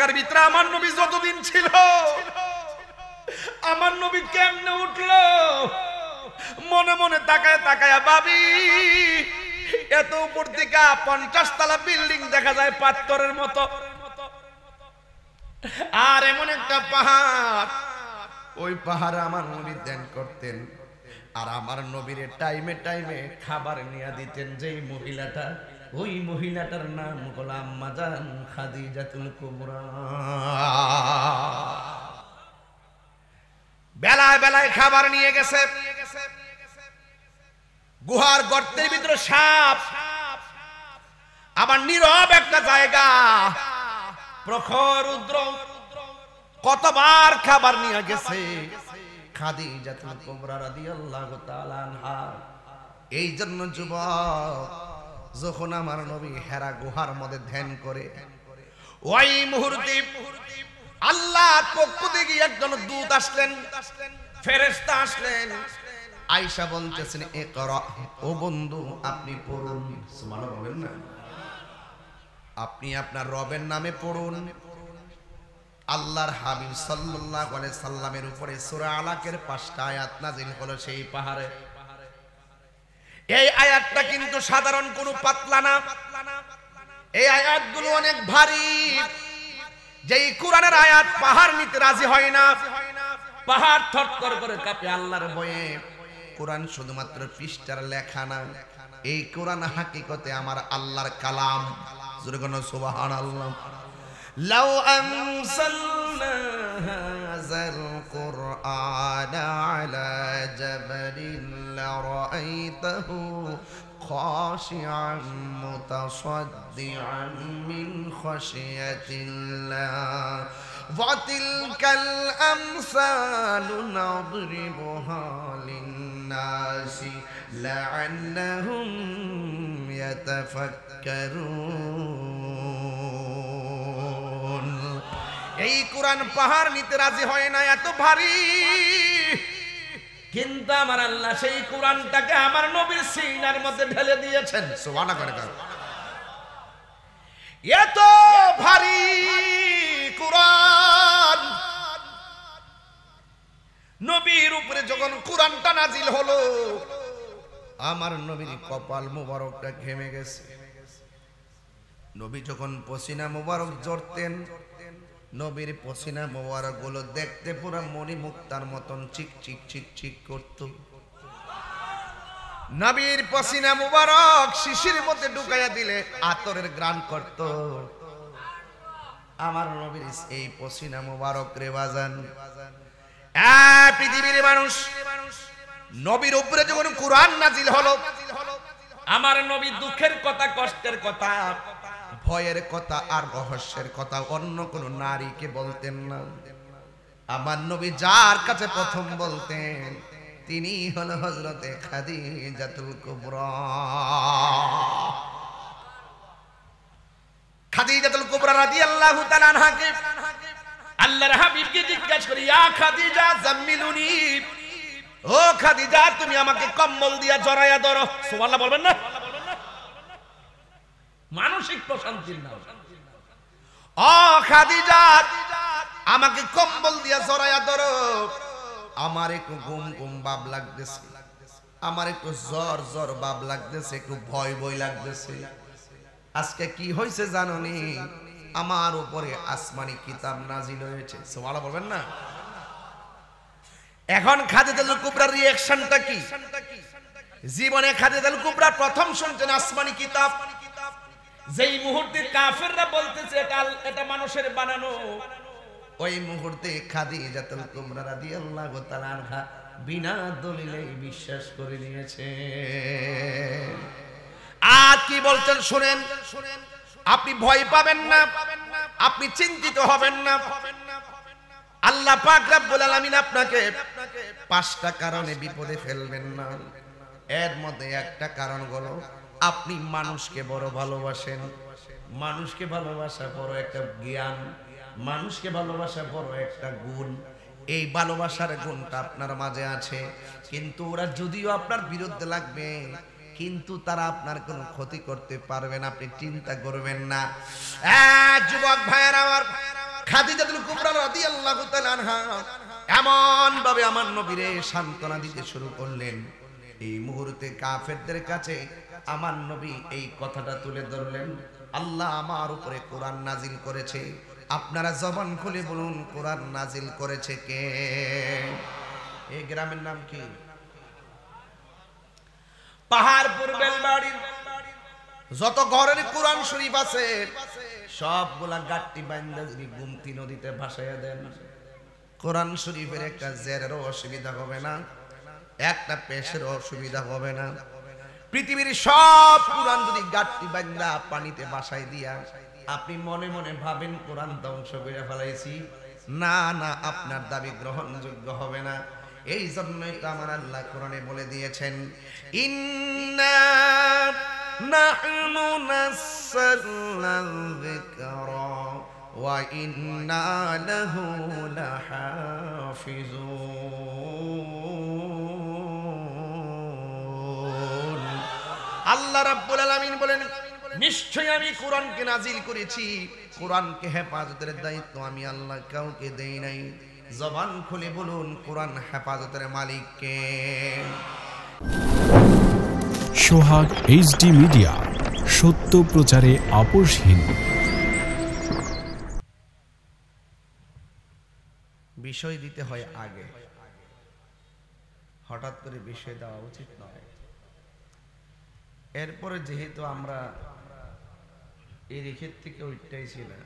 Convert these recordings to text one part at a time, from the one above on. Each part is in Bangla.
টাকার ভিতরে আমার নবী যতদিন ছিল, আমার নবী কেমনে উঠলো? মনে মনে তাকায় তাকায় ভাবি, এত উপর থেকে 50 তলা বিল্ডিং দেখা যায় পাথরের মতো, আর এমন একটা পাহাড়, ওই পাহাড়ে আমার নবী ধ্যান করতেন। আর আমার নবীর টাইমে টাইমে খাবার নিয়ে দিতেন যেই মহিলাটা, ওই মহিলাটার নাম হলো আম্মা জান খাদিজাতুল কুবরা। বেলায় বেলায় খাবার নিয়ে গেছে। গুহার গর্তের ভিতরে সাপ, আবার নীরব একটা জায়গা, প্রখর রুদ্র, কতবার খাবার নিয়ে গেছে। খাদিজাতুল কুবরা রাদিয়াল্লাহু তাআলা আনহা। এই জন্য যুবক, যখন আমার নবী হেরা গুহার মধ্যে ধ্যান করে, ওই মুহূর্তে আল্লাহর পক্ষ থেকে একজন দূত আসলেন, ফেরেশতা আসলেন। আয়েশা বলতেছেন, ইকরা, ও বন্ধু আপনি পড়ুন। সুবহানাল্লাহ বলেন না, আপনি আপনার রবের নামে পড়ুন। আল্লাহর হাবিব সাল্লাল্লাহু আলাইহি সাল্লামের উপরে সূরা আলাকের 5টা আয়াত নাযিল হলো সেই পাহাড়ে। এই আয়াতটা কিন্তু সাধারণ কোনো পাতলা না, এই আয়াতগুলো অনেক ভারী। যেই কোরআনের আয়াত পাহাড় নিতে রাজি হয় না, পাহাড় থরথর করে কাঁপে আল্লাহর ভয়ে। কোরআন শুধুমাত্র পৃষ্ঠার লেখা না, এই কোরআন হাকিকতে আমার আল্লাহর কালাম। জোরে কোন সুবহানাল্লাহ। লাউ আনসালনা হাযাল কুরআন আলা জাবালিন লারাআইতাহু খাশিআন মুতাসাদ্দিআন মিন খাশিয়াতিল্লাহ ওয়া তিলকাল আমসালু নাদরিবুহা লিন-নাসি লাআল্লাহুম ইয়াতাফাক্কারুন। এই কোরআন পাহাড় নিতে রাজি হয় না, এত ভারী। কিন্তু আমার আল্লাহ সেই কোরআনটাকে আমার নবীর সিনার মধ্যে ঢেলে দিয়েছেন। সুবহানাল্লাহ। এত ভারী কোরআন, নবীর উপরে যখন কোরআনটা নাজিল হলো, আমার নবীর কপাল মুবারকটা ঘেমে গেছে। নবী যখন পসিনা মুবারক ঝরতেন, নবীর পসিনা মুবারক গুলো দেখতে পুরো মণিমুক্তার মতন চিক চিক চিক চিক করত। নবীর পসিনা মুবারক শিশির মধ্যে ঢুকাইয়া দিলে আতরের গ্রান করত। আমার নবীর এই পসিনা মুবারক রে বাজান, পৃথিবীর মানুষ, নবীর উপরে যখন কোরআন নাজিল হলো, আমার নবী দুঃখের কথা, কষ্টের কথা, ভয়ের কথা আর রহস্যের কথা অন্য কোন নারীকে বলতেন না। আমার নবী যার কাছে প্রথম বলতেন, তিনি হলো হযরতে খাদিজাতুল কুবরা। খাদিজাতুল কুবরা রাদিয়াল্লাহু তাআলা আনহাকে আল্লাহর হাবিবকে জিজ্ঞাসা করি, ইয়া খাদিজা জাম্মিলুনি, ও খাদিজা তুমি আমাকে কম্বল দিয়া জড়াইয়া ধরো। সুবহানাল্লাহ বলবেন না? মানসিক প্রশান্তির নাম। ও খাদিজা আমাকে কম্বল দিয়া জড়াইয়া ধরো, আমার একটু ঘুম ঘুম ভাব লাগতেছে, আমার একটু জ্বর জ্বর ভাব লাগতেছে, একটু ভয় ভয় লাগতেছে। আজকে কি হয়েছে জানোনি? আমার উপরে আসমানি কিতাব নাজিল হয়েছে। সুবহানাল্লাহ বলবেন না? এখন খাদিজাতুল কুবরার রিঅ্যাকশনটা কি? জীবনে খাদিজাতুল কুবরা প্রথম শুনছেন আসমানি কিতাব। যেই মুহূর্তে কাফেররা বলতেছে এটা মানুষের বানানো, ওই মুহূর্তে খাদিজাতুল কুবরা রাদিয়াল্লাহু তাআলা আনহা বিনা দলিলে বিশ্বাস করে নিয়েছে। আর কি বলছেন শুনেন, আপনি ভয় পাবেন না, আপনি চিন্তিত হবেন না। আল্লাহ পাক রব্বুল আলামিন আপনাকে 5টা কারণে বিপদে ফেলবেন না। এর মধ্যে একটা কারণ হলো আপনি মানুষকে বড় ভালোবাসেন। মানুষকে ভালোবাসা বড় একটা জ্ঞান, মানুষকে ভালোবাসা বড় একটা গুণ। এই ভালোবাসার গুণটা আপনার মাঝে আছে, কিন্তু ওরা যদিও আপনার বিরুদ্ধে লাগবে, কিন্তু তারা আপনার কোনো ক্ষতি করতে পারবে না, আপনি চিন্তা করবেন না। যুবক ভাইয়েরা আমার, খাদিজাতুল কুবরা রাদিয়াল্লাহু তাআলা আনহা এমন ভাবে আমার নবীরে সান্ত্বনা দিতে শুরু করলেন, এই মুহূর্তে কাফেরদের কাছে আমার নবী এই কথাটা তুলে ধরলেন, আল্লাহ আমার উপরে কোরআন নাজিল করেছে। আপনারা জবান খুলে বলুন, কোরআন নাজিল করেছে কে? এই গ্রামের নাম কি? পাহাড়পুর বেলবাড়ির যত ঘরের কোরআন শরীফ আছে সবগুলা গাট্টি বাইন্দা যদি গুমতি নদীতে ভাসাইয়া দেন, কোরআন শরীফের একটা জেরেরও অসুবিধা হবে না, একটা পেশেরও অসুবিধা হবে না। পৃথিবীর সব কোরআন যদি গাট্টি বাইন্দা পানিতে ভাসাই দিয়া আপনি মনে মনে ভাবেন কোরআন ধ্বংস করে ফেলাইছি, না না, আপনার দাবি গ্রহণযোগ্য হবে না। এই জন্যই তো আমার আল্লাহ কোরআনে বলে দিয়েছেন, ইন্না নাহনু নাযালনা যিকরা ওয়া ইন্না লাহু লাহাফিজুন। আল্লাহ রাব্বুল আলামিন বলেন, নিশ্চয়ই আমি কোরআনকে নাজিল করেছি, কোরআনকে হেফাজতের দায়িত্ব আমি আল্লাহ কাউকে দেই নাই। জবান খুলে বলুন, কোরআন হেফাজতের মালিক কে? সোহাগ এইচডি মিডিয়া, সত্য প্রচারে আপোষহীন। বিষয় দিতে হয় আগে, হঠাৎ করে বিষয় দেওয়া উচিত নয়। এরপরে যেহেতু আমরা এই রেখের থেকে উঠতেছি না,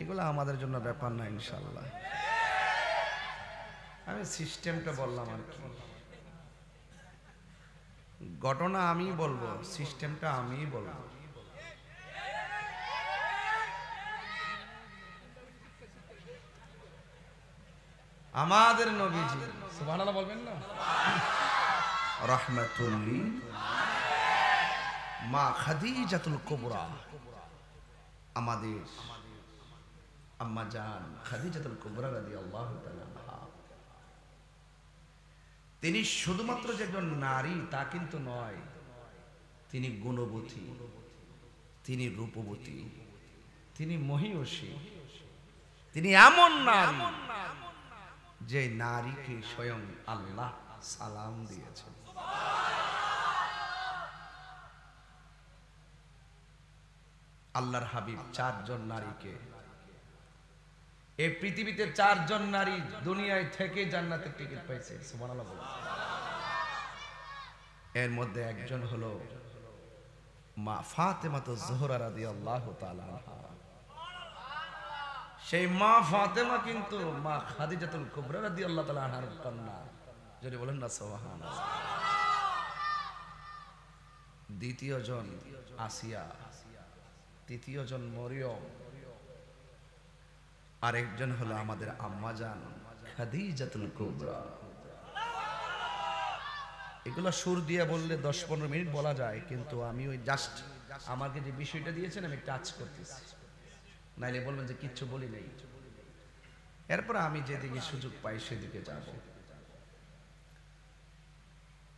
এগুলো আমাদের জন্য ব্যাপার না ইনশাআল্লাহ। আমি সিস্টেমটা বললাম আর কি, ঘটনা আমি বলবো, সিস্টেমটা আমি বলবো। আমাদের নবীজি সুবহানাল্লাহ বলবেন না, রাহমাতুল লিল মা খাদিজাতুল কুবরা, আমাদের আম্মা জান খাদিজাতুল কুবরা রাদিয়াল্লাহু তাআলা আনহা, তিনি শুধুমাত্র যে একজন নারী তা কিন্তু নয়, তিনি গুণবতী, তিনি রূপবতী, তিনি মহিয়সী, তিনি এমন নারী যে নারীকে স্বয়ং আল্লাহ সালাম দিয়েছেন। আল্লাহর হাবিব চারজন নারীকে, এই পৃথিবীতে চারজন নারী দুনিয়ায় থেকে জান্নাতের টিকিট পাইছে, সুবহানাল্লাহ বলুন। এর মধ্যে একজন হলো মা ফাতেমাতুজ জোহরা রাদিয়াল্লাহু তাআলা আনহা। সেই মা ফাতেমা কিন্তু মা খাদিজাতুল কুবরা রাদিয়াল্লাহু তাআলা আনহার কন্যা, যদি বলেন না সুবহানাল্লাহ। দ্বিতীয় জন আসিয়া, তৃতীয় জন মরিয়ম, আরেকজন হলো আমাদের আম্মা জান খাদিজাতুল কুবরা। এগুলো সুর দিয়ে বললে 10-15 মিনিট বলা যায়, কিন্তু আমি ওই জাস্ট আমাকে যে বিষয়টা দিয়েছেন আমি টাচ করতেছি, নাইলে বলবেন যে কিচ্ছু বলি নাই। এরপর আমি যেদিকে সুযোগ পাই সেদিকে যাব।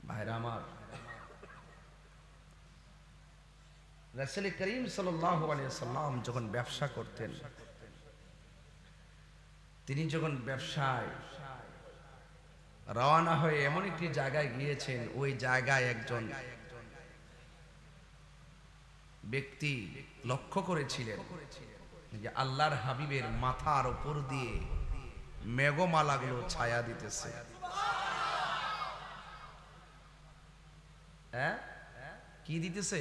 ভাইরা আমার, রাসূল করিম সাল্লাল্লাহু আলাইহি ওয়াসাল্লাম যখন ব্যবসা করতেন, তিনি যখন ব্যবসায় রওনা হয়ে এমন একটি জায়গায় গিয়েছেন, ওই জায়গায় একজন ব্যক্তি লক্ষ্য করেছিলেন যে আল্লাহর হাবিবের মাথার উপর দিয়ে মেঘমালাগুলো ছায়া দিতেছে। হ্যাঁ, কি দিতেছে?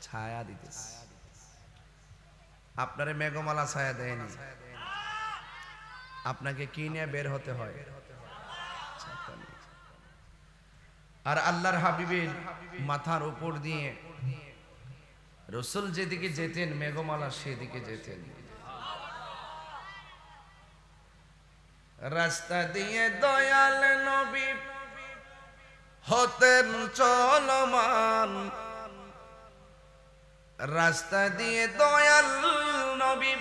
ছায়া দিতেছে। আপনারে মেঘমালা ছায়া দেয়নি, আপনাকে কি নিয়ে বের হতে হয়? আর আল্লাহর হাবিবের মাথার উপর দিয়ে রাসূল যেদিকে যেতেন মেঘমালা সেদিকে যেতেন। রাস্তা দিয়ে দয়াল নবী হতেন চলমান, রাস্তা দিয়ে দয়াল নবী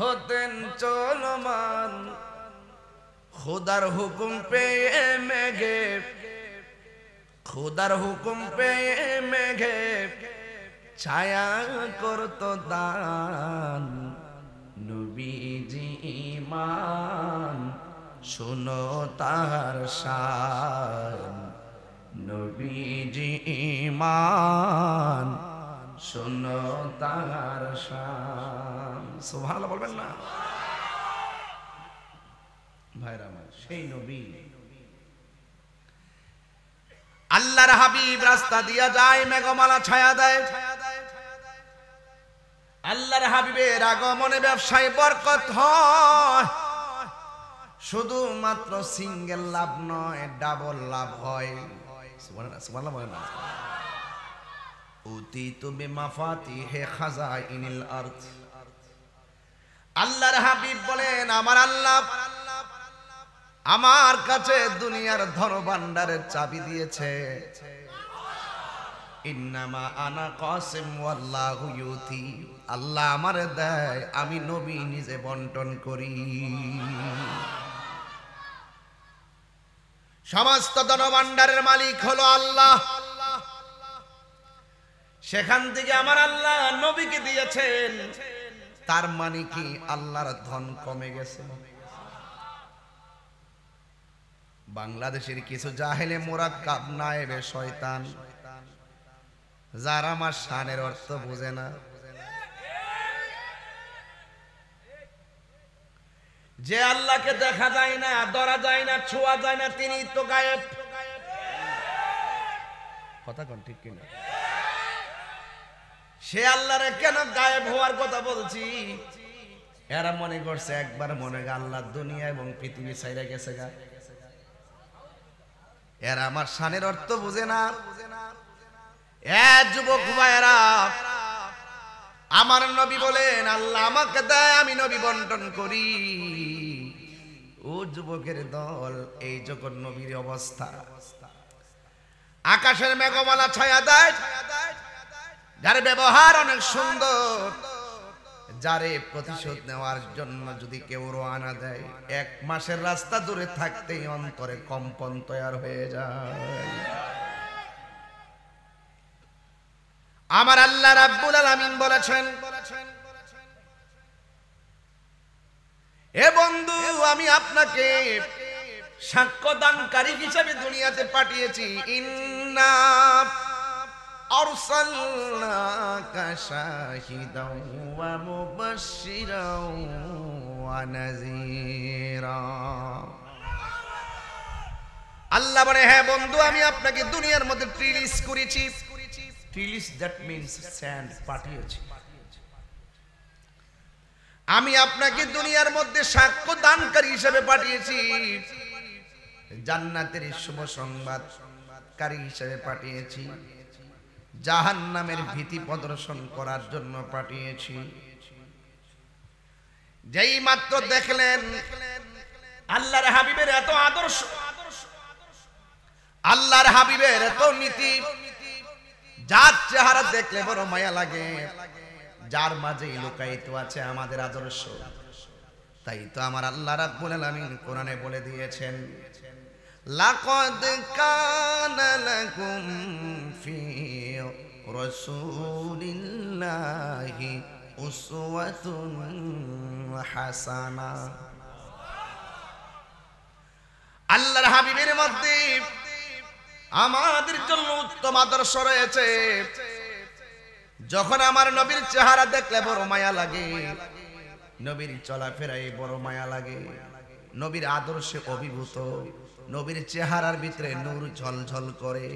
হতেন চলমান, খুদার হুকুম পেয়ে মেঘে, খুদার হুকুম পেয়ে মেঘে ছায়া করত দান নবীজি ঈমান শুনো তার শান নবীজি ঈমান শুনো তার শান সুবহানাল্লাহ বলবেন না ভাইরা আমার সেই নবী আল্লাহর হাবিব রাস্তা দিয়া যায় মেঘমালা ছায়া দেয় আল্লাহর হাবিবের আগমনে ব্যবসায় বরকত হয় শুধুমাত্র সিঙ্গেল লাভ নয় ডাবল লাভ হয় সুবহানাল্লাহ সুবহানাল্লাহ বলেন না উতিতু বিমাফাতিহি খাজাইনিল আরদ আল্লাহর হাবিব বলেন আমার আল্লাহ আমার কাছে দুনিয়ার ধন ভান্ডারের চাবি দিয়েছে ইন্নামা আনা কাসিম ওয়াল্লাহু ইউতি আল্লাহ আমারে দেয় আমি নবী নিজে বন্টন করি সমস্ত ধন ভান্ডারের মালিক হলো আল্লাহ সেখান থেকে আমার আল্লাহ নবীকে দিয়েছেন তার মানে কি আল্লাহর ধন কমে গেছে বাংলাদেশের কিছু জাহেলে মুরাক্কাব নায়েবে শয়তান যারা আমার শানের অর্থ বুঝে না যে আল্লাহকে দেখা যায় না ধরা যায় না ছোঁয়া যায় না তিনি তো গায়েব কথা কোন ঠিক কিনা সে আল্লাহরে কেন গায়েব হওয়ার কথা বলছি এরা মনে করছে একবার মনে গা আল্লাহ দুনিয়া এবং পৃথিবী ছাইরা গেছে গা এরা আমার শানের অর্থ বুঝে না যুবক ভাইরা আমার নবী বলেন আল্লাহ আমাকে দেয় আমি নবী বন্টন করি ও যুবকের দল এই যখন নবীর অবস্থা আকাশের মেঘমালা ছায়া দেয় যার ব্যবহার অনেক সুন্দর যারে প্রতিশোধ নেওয়ার জন্য যদি কেউ রওনা দেয় 1 মাসের রাস্তা দূরে থাকতেই অন্তরে কম্পন তৈরি হয়ে যায় আমার আল্লাহ রাব্বুল আলামিন বলেছেন এ বন্ধু আমি আপনাকে সাক্ষ্যদানকারী হিসেবে দুনিয়াতে পাঠিয়েছি ইন্না আরসালনাকা শাহিদাও ওয়া মুবাশশিরাও ওয়া নাযীরা আল্লাহ বলে হ্যাঁ বন্ধু আমি আপনাকে দুনিয়ার মধ্যে রিলিজ করেছি রিলিজ দ্যাট মিন্স সেন্ড পাঠিয়েছি আমি আপনাকে দুনিয়ার মধ্যে সাক্ষ্য দানকারী হিসেবে পাঠিয়েছি জান্নাতের শুভ সংবাদকারী হিসেবে পাঠিয়েছি জাহান্নামের ভীতি প্রদর্শন করার জন্য পাঠিয়েছি যেই মাত্র দেখলেন আল্লাহর হাবিবের এত আদর্শ আল্লাহর হাবিবের এত নীতি যার চেহারা দেখলে বড় মায়া লাগে যার মাঝে লুকায়িত আছে আমাদের আদর্শ তাই তো আমার আল্লাহ রাব্বুল আলামিন কোরআনে বলে দিয়েছেন লাকাদ কানা লাকুম ফি রাসূলিল্লাহি উসওয়াতুন হাসানা আল্লাহর হাবিবের মধ্যে আমাদের জন্য উত্তম আদর্শ রয়েছে যখন আমার নবীর চেহারা দেখলে বড় মায়া লাগে নবীর চলাফেরায় বড় মায়া লাগে নবীর আদর্শে অভিভূত নবীর চেহারার ভিতরে নূর ঝলঝল করে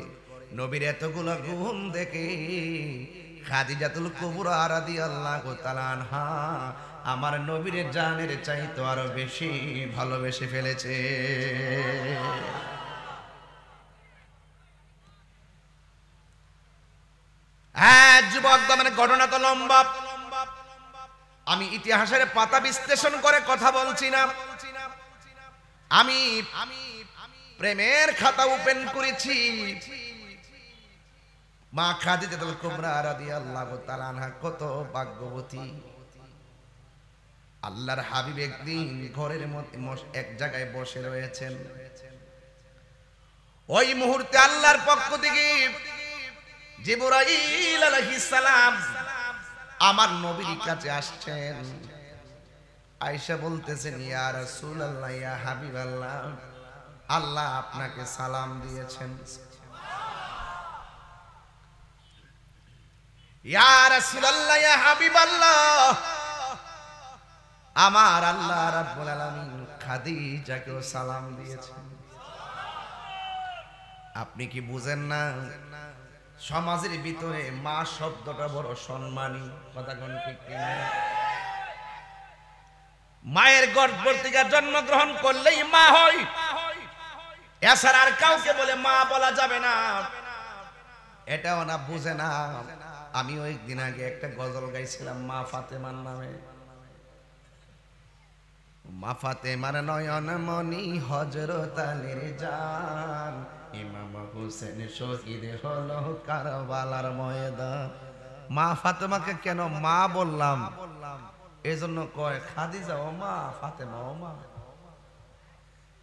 নবীর এতগুলো গুণ দেখে খাদিজাতুল কুবরা রাদিয়াল্লাহু তাআলা আনহা আমার নবীর জানের চাইতে আরো বেশি ভালোবেসে ফেলেছে হ্যাঁ যুবক মানে ঘটনা তো লম্বা আমি ইতিহাসের পাতা বিশ্লেষণ করে কথা বলছি না আমি প্রেমের খাতা ওপেন করেছি মা খাদিজাতুল কুবরা রাদিয়াল্লাহু তাআলা আনহা কত ভাগ্যবতী আল্লাহর হাবিব একদিন ঘরের মধ্যে এক জায়গায় বসে রয়েছেন ওই মুহূর্তে আল্লাহর পক্ষ থেকে জিবরাইল আলাইহিস সালাম আমার নবীর কাছে আসছেন। আয়েশা বলতেছেন, ইয়া রাসূলুল্লাহ, ইয়া হাবিবাল্লাহ, আল্লাহ আপনাকে সালাম দিয়েছেন। ইয়া রাসূলুল্লাহ, ইয়া হাবিবাল্লাহ, আমার আল্লাহ রাব্বুল আলামিন খাদিজাকেও সালাম দিয়েছেন। আপনি কি বুঝেন না সমাজের ভিতরে মা শব্দটা বড় সম্মানী? কথা কোন ঠিক কিনা? মায়ের গর্ভ থেকে জন্মগ্রহণ করলেই মা হয়, এছাড়া আর কাউকে বলে মা বলা যাবে না। এটাও না বুঝে না। আমি ওই দিন আগে একটা গজল গাইছিলাম মা ফাতেমার নামে। মা ফাতেমার নয়ন মনি হযরত আলীর জান, ইমাম হোসেন শহীদ হলো কারবালার ময়দান। মা ফাতেমাকে কেন মা বললাম? এজন্য কয় খাদিজা ও মা, ফাতেমা ও মা।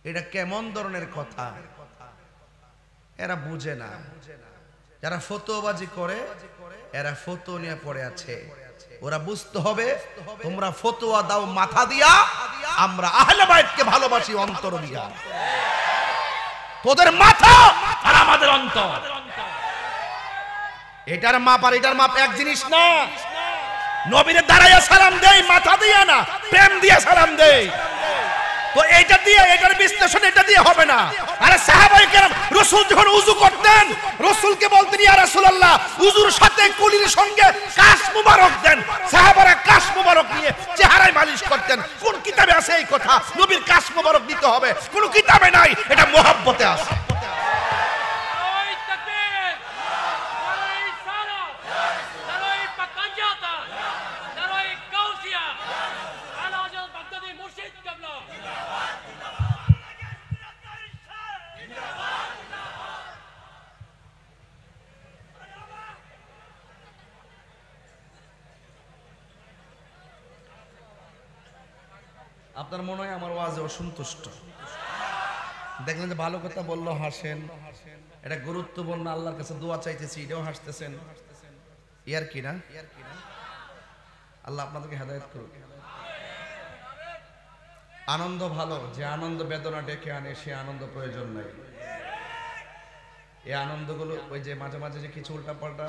এটা কেমন ধরনের কথা? এরা বুঝে না। যারা ফতোয়াবাজি করে এরা ফতোয়া নিয়ে পড়ে আছে। ওরা বুঝতে হবে তোমরা ফতোয়া দাও মাথা দিয়া, আমরা আহলে বাইতকে ভালোবাসি অন্তর দিয়া। তোদের মাথা আর আমাদের অন্তর, এটার মাপ আর এটার মাপ এক জিনিস না। নবীরে দাঁড়াইয়া সালাম দেই মাথা দিয়া না, প্রেম দিয়া সালাম দেই। তো এইটা দিয়ে, এটার বিশ্লেষণ এটা দিয়ে হবে না। আরে সাহাবায়ে কেরাম রাসূল যখন ওযু করতেন, রাসূলকে বলতেন, ইয়া রাসূলুল্লাহ, ওযুর সাথে কুলির সঙ্গে কাশ মুবারক দেন। সাহাবারা কাশ মুবারক নিয়ে চেহারায় মালিশ করতেন। কোন কিতাবে আছে এই কথা? নবীর কাশ মুবারক দিতে হবে, কোন কিতাবে নাই। এটা মুহাব্বতে আছে। আপনার মনে হয় আমার ওয়াজে অসন্তুষ্ট? দেখলেন যে ভালো কথা বললো হাসেন, এটা গুরুত্বপূর্ণ, আল্লাহর কাছে দোয়া চাইতেছি, এটাও হাসতেছেন। ইয়ার কি না? আল্লাহ আপনাদেরকে হেদায়েত করুক। আনন্দ ভালো, যে আনন্দ বেদনা ডেকে আনে সে আনন্দ প্রয়োজন নাই। এই আনন্দগুলো ওই যে মাঝে মাঝে যে কিছু উল্টাপাল্টা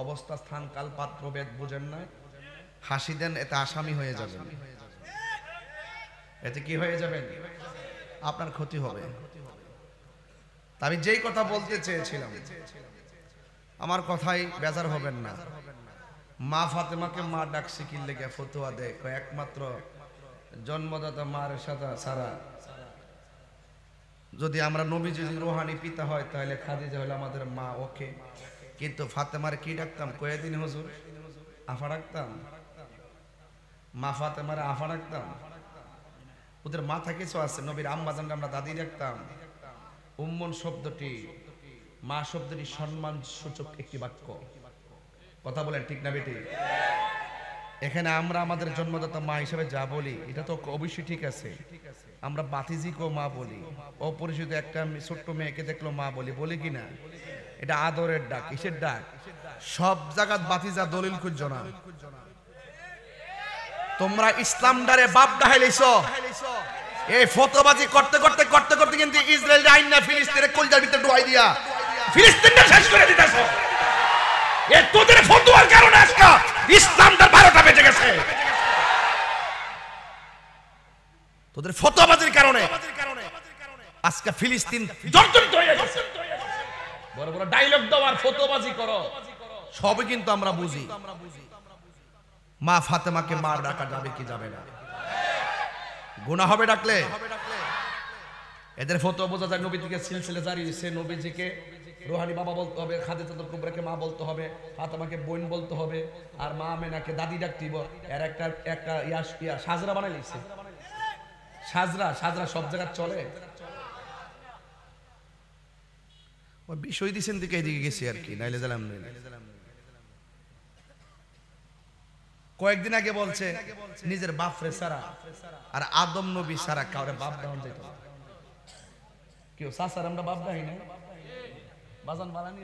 অবস্থা, স্থান, কাল, পাত্র, ভেদ বুঝেন না, হাসি দেন, এতে আসামি হয়ে যাবেন। এতে কি হয়ে যাবেন? আপনার ক্ষতি হবে। আমি যেই কথা বলতে চেয়েছিলাম, আমার কথাই বেজার হবেন না। মা ফাতেমাকে মা ডাকছে কি লেগে? ফতোয়া দেয় একমাত্র জন্মদাতা মার সাথে সারা। যদি আমরা নবীজি রোহানি পিতা হয় তাহলে খাদিজা হলো আমাদের মা, ওকে। কিন্তু ফাতেমার কি ডাকতাম? কয়েকদিন হুজুর আফা ডাকতাম। মা ফাতেমার আফা ডাকতাম। ওদের মাথা কিছু আছে। নবীর আম্মা জানকে আমরা দাদি ডাকতাম। উম্মন শব্দটি, মা শব্দটি সম্মান সূচক একটি বাক্য। কথা বলেন ঠিক না বেটি? এখানে আমরা আমাদের জন্মদাতা মা হিসেবে যা বলি এটা তো অবশ্যই ঠিক আছে। আমরা বাতিজিকেও মা বলি, অপরিচিত একটা ছোট্ট মেয়েকে দেখলো মা বলি, বলি কিনা? এটা আদরের ডাক। কিসের ডাক? সব জায়গাত বাতিজা দলিল খুঁজছো না। তোমরা ইসলাম ডারে বাপ ডাহাইলেছো। এই ফতোবাজি করতে করতে করতে করতে কিন্তু ইসরায়েল আইন না ফিলিস্তিনের কলজার ভিতরে ডুবাই দিয়া ফিলিস্তিনটা শেষ করে দিতেছো। এ তোদের ফতোয়ার কারণে আজকে ইসলামটার 12টা বেজে গেছে। তোদের ফতোয়াবাজির কারণে আজকে ফিলিস্তিন জর্জরিত হয়ে গেছে। বড় বড় ডায়লগ দাও আর ফতোয়াবাজি করো, সবই কিন্তু আমরা বুঝি। মা ফাতেমাকে মা ডাকা যাবে কি যাবে না? গুনাহ হবে ডাকলে? এদের ফতোয়া বোঝা যায় নবী থেকে সিলসিলা জারি হয়েছে। নবীজিকে রোহানি বাবা বলতে হবে, খাদিজাতুল কুবরাকে মা বলতে হবে, ফাতেমাকে বোন বলতে হবে, আর মা আমেনাকে দাদি ডাকতে হবে। এর একটা সাজরা বানাই লিখছে। সাজরা সব জায়গায় চলে। ওই বিষয় দিছেন দিকে এদিকে গেছি আর কি, নাইলে জানাম নাই। কয়েকদিন আগে বলছে নিজের বাপরে সারা আর আদম নবী সারা কাউরে বাপ দাও যেত। কেউ সাসার আমরা বাপ দাই না, বাজান বানানি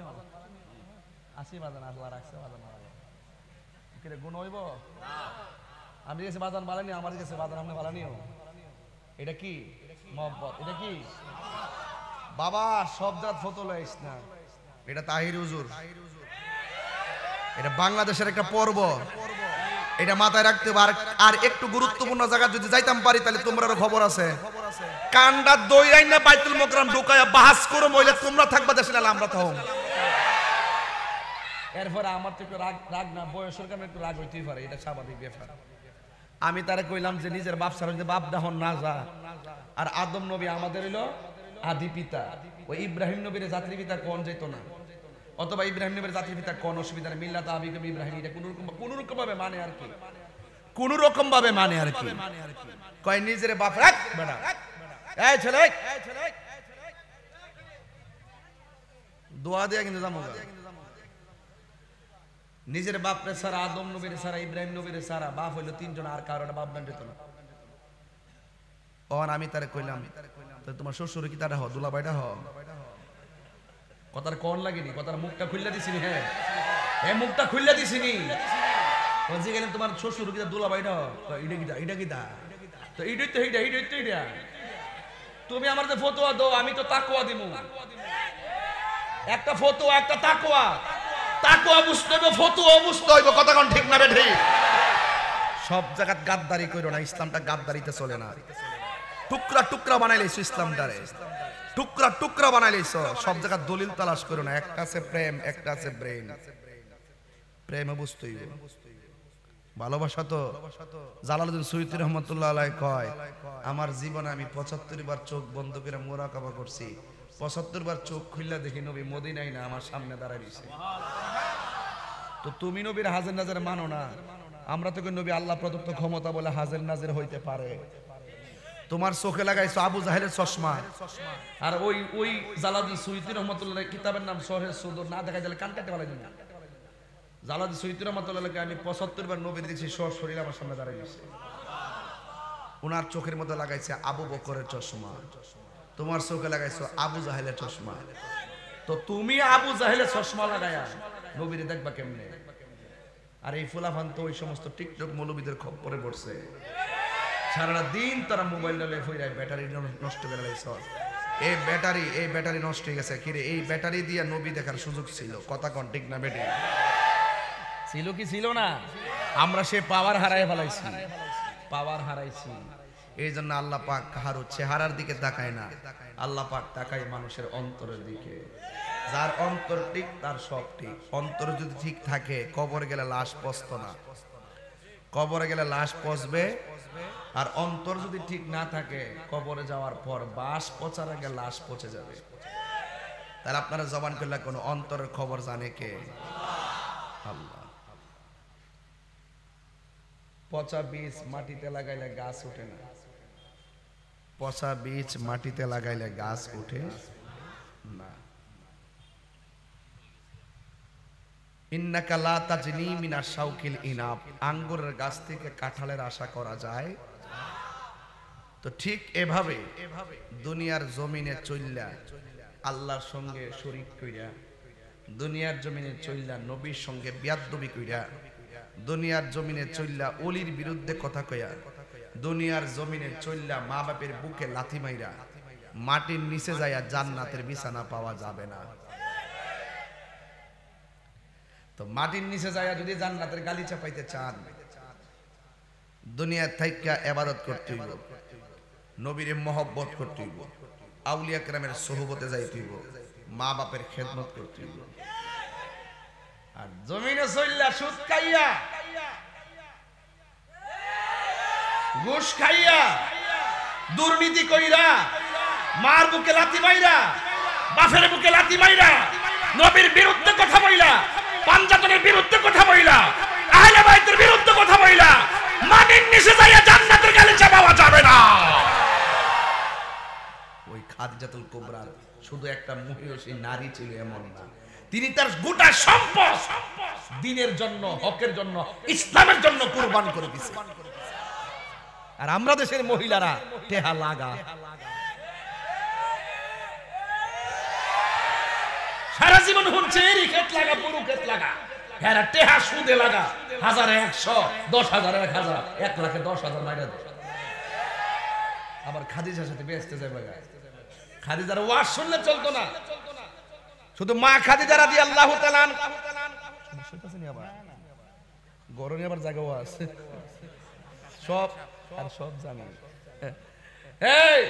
আসি বাজান আল্লাহ রাখছে বাজান ভালো কি রে গুণ হইব আমি কাছে বাজান বালানি আমার কাছে বাজান আপনি বালানিও এটা কি মহব্বত এটা কি বাবা সব জাত ফটো লইস না এটা তাহির হুজুর এটা বাংলাদেশের একটা পর্ব এটা মাথায় রাখতে হবে আর একটু গুরুত্বপূর্ণ জায়গা যদি যাইতাম পারি তাহলে তোমরারও খবর আছে কান্ডা দইরাই না বাইতুল মোকরাম ঢুকায়া বাহাস করে মইলে তোমরা থাকবা দেশে না আমরা থাকব এরপরে আমার তো একটু রাগ না বয়সের কারণে একটু রাগ হইতেই পারে এটা স্বাভাবিক ব্যাপার আমি তারে কইলাম যে নিজের বাপ ছাড়া যদি বাপ দাহন না যা আর আদম নবী আমাদের হইলো আদি পিতা ওই ইব্রাহিম নবীর জাতির পিতা কোন যেত না অথবা ইব্রাহিম নবীর জাতির পিতা কোন অসুবিধা নেই মিল্লাত আবিকুম ইব্রাহিম এটা কোন রকম ভাবে মানে আর কি কোন রকম ভাবে মানে আর কি কয় নিজের বাপ রাখ বেটা এই ছেলে দোয়া দিয়া কিন্তু জামো নিজের বাপরে সারা আদম নবীর সারা ইব্রাহিম নবীর সারা বাপ হইলো তিনজন আর কারোর বাপ দান দিত না ওন আমি তারে কইলাম তো তোমার শ্বশুর কি তারা হ দুলাভাইটা হ কথার কোন লাগেনি কথার মুখটা খুললা দিছিনি হ্যাঁ এই মুখটা খুললা দিছিনি বলছি গেলেন তোমার শ্বশুর কি দুলাভাইটা হ তো এটা কি দা তো এইটাই তো এইটা তুমি আমার যে ফতোয়া দাও আমি তো তাকওয়া দিমু একটা ফতোয়া একটা তাকওয়া বুঝতে হবে ফতোয়া বুঝতে হইব কথা কোন ঠিক না রে ঠিক সব জায়গায় গাদ্দারি কইরো না ইসলামটা গাদ্দারিতে চলে না টুকরা টুকরা বানাইলেছো ইসলামটারে টুকরা টুকরা বানাইলেছো সব জায়গায় দলিল তালাশ করো না একটা আছে প্রেম একটা আছে ব্রেন প্রেম বুঝতে হইব ভালোবাসা তো জালালউদ্দিন সুয়ুতী রহমাতুল্লাহ আলাইহি কয় আমার জীবনে আমি 75 বার চোখ বন্ধ করে মুরাকাবা করছি 75 বার চোখ খুললা দেখি নবী মদিনায় না আমার সামনে দাঁড়ায় রইছে তো তুমি নবীর হাজির নাজির মানো না আমরা তো নবী আল্লাহ প্রদত্ত ক্ষমতা বলে হাজির নাজির হইতে পারে তোমার চোখে লাগাইছো আবু জাহেলের চশমা আর ওই জালালউদ্দিন সুয়ুতী রহমাতুল্লাহ কিতাবের নাম শরহে সুদূর না দেখা গেলে কান কাটতে পালাই না জালালউদ্দিন সুয়ুতী রহমাতুল্লাহকে আমি 75 বার নবীর দেখছি সশরীরে আমার সামনে দাঁড়ায় রইছে ওনার চোখের মধ্যে লাগাইছে আবু বকরের চশমা তোমার চোখে লাগাইছো আবু জাহেলের চশমা তো তুমি আবু জাহেলের চশমা লাগায়া নবীরে দেখবা কেমনে আর এই ফুলাফান তো ওই সমস্ত টিকটক মৌলবীদের খপ্পরে পড়ছে সারা দিন তারা মোবাইল লয়ে ফইরায় ব্যাটারি নষ্ট করে লাইছে এই ব্যাটারি নষ্ট হয়ে গেছে কিরে এই ব্যাটারি দিয়া নবী দেখার সুযোগ ছিল কথা কোন ঠিক না বেটি ছিল কি ছিল না আমরা সে পাওয়ার হারায় ফেলাইছি পাওয়ার হারাইছি এই জন্য আল্লাহ পাক কারো চেহারার দিকে তাকায় না আল্লাহ পাক তাকায় মানুষের অন্তরের দিকে যার অন্তর ঠিক তার সব ঠিক অন্তর যদি ঠিক থাকে কবরে গেলে লাশ পচতো না কবরে গেলে লাশ পচবে আর অন্তর যদি ঠিক না থাকে কবরে যাওয়ার পর বাস পচার আগে লাশ পচে যাবে তাহলে আপনারা জবান করলে কোন অন্তরের খবর জানে কে আল্লাহ পচা বীজ মাটিতে লাগাইলে গাছ ওঠে না পচা বীজ মাটিতে লাগাইলে গাছ ওঠে না ইন্নাকা লা তাজনি মিনাশ শাউকিল ইনাব আঙ্গুরের গাছ থেকে কাঁঠালের আশা করা যায় তো ঠিক এভাবে দুনিয়ার জমিনে চইল্লা আল্লাহর সঙ্গে শরীক কইরা দুনিয়ার জমিনে চইল্লা নবীর সঙ্গে বিয়াদবি কইরা দুনিয়ার জমিনে চইল্লা ওলির বিরুদ্ধে কথা কইয়া দুনিয়ার জমিনে চইল্লা মা বাপের বুকে লাথি মাইরা মাটির নিচে যায়া জান্নাতের বিছানা পাওয়া যাবে না তো মাটির নিচে যায়া যদি জান্নাতের গালিচা পাইতে চান দুনিয়া থাইকা ইবাদত করতে হইব নবীর মহব্বত করতে হইব আউলিয়া কেরামের সোহবতে যাইতে হইব মা বাপের খেদমত করতে হইব আর জমিনে চইল্লা সুদ খাইয়া ঘুষ খাইয়া দুর্নীতি কইরা মার বুকে লাথি মাইরা বাপের বুকে লাথি মাইরা নবীর বিরুদ্ধে কথা বইলা পাঞ্জাতনের বিরুদ্ধে কথা বইলা আহলে বাইতের বিরুদ্ধে কথা বইলা মাটির নিচে যাইয়া জান্নাতের গালিচা পাওয়া যাবে না ওই খাদিজাতুল কুবরা শুধু একটা মহিষী নারী ছিল এমন না তিনি তার গোটা সম্পদ দ্বীনের জন্য হকের জন্য ইসলামের জন্য কুরবান করে দিয়েছে আর আমরা দেশের মহিলারা টেহা লাগা সারা জীবন জীবন হচ্ছে এরই ক্ষেত লাগা পুরো ক্ষেত লাগা হ্যাঁ টেহা সুদে লাগা 1000 100 10,000 1000 1 লাখে 10,000 মাইরা দে আবার খাদিজার সাথে বেচতে যাবে খাদিজার ওয়াজ শুনলে চলতো না শুধু মা খাদিজা রাদিয়াল্লাহু তাআলা গরমে আবার জায়গা ওয়াজ সব আর সব জানি এই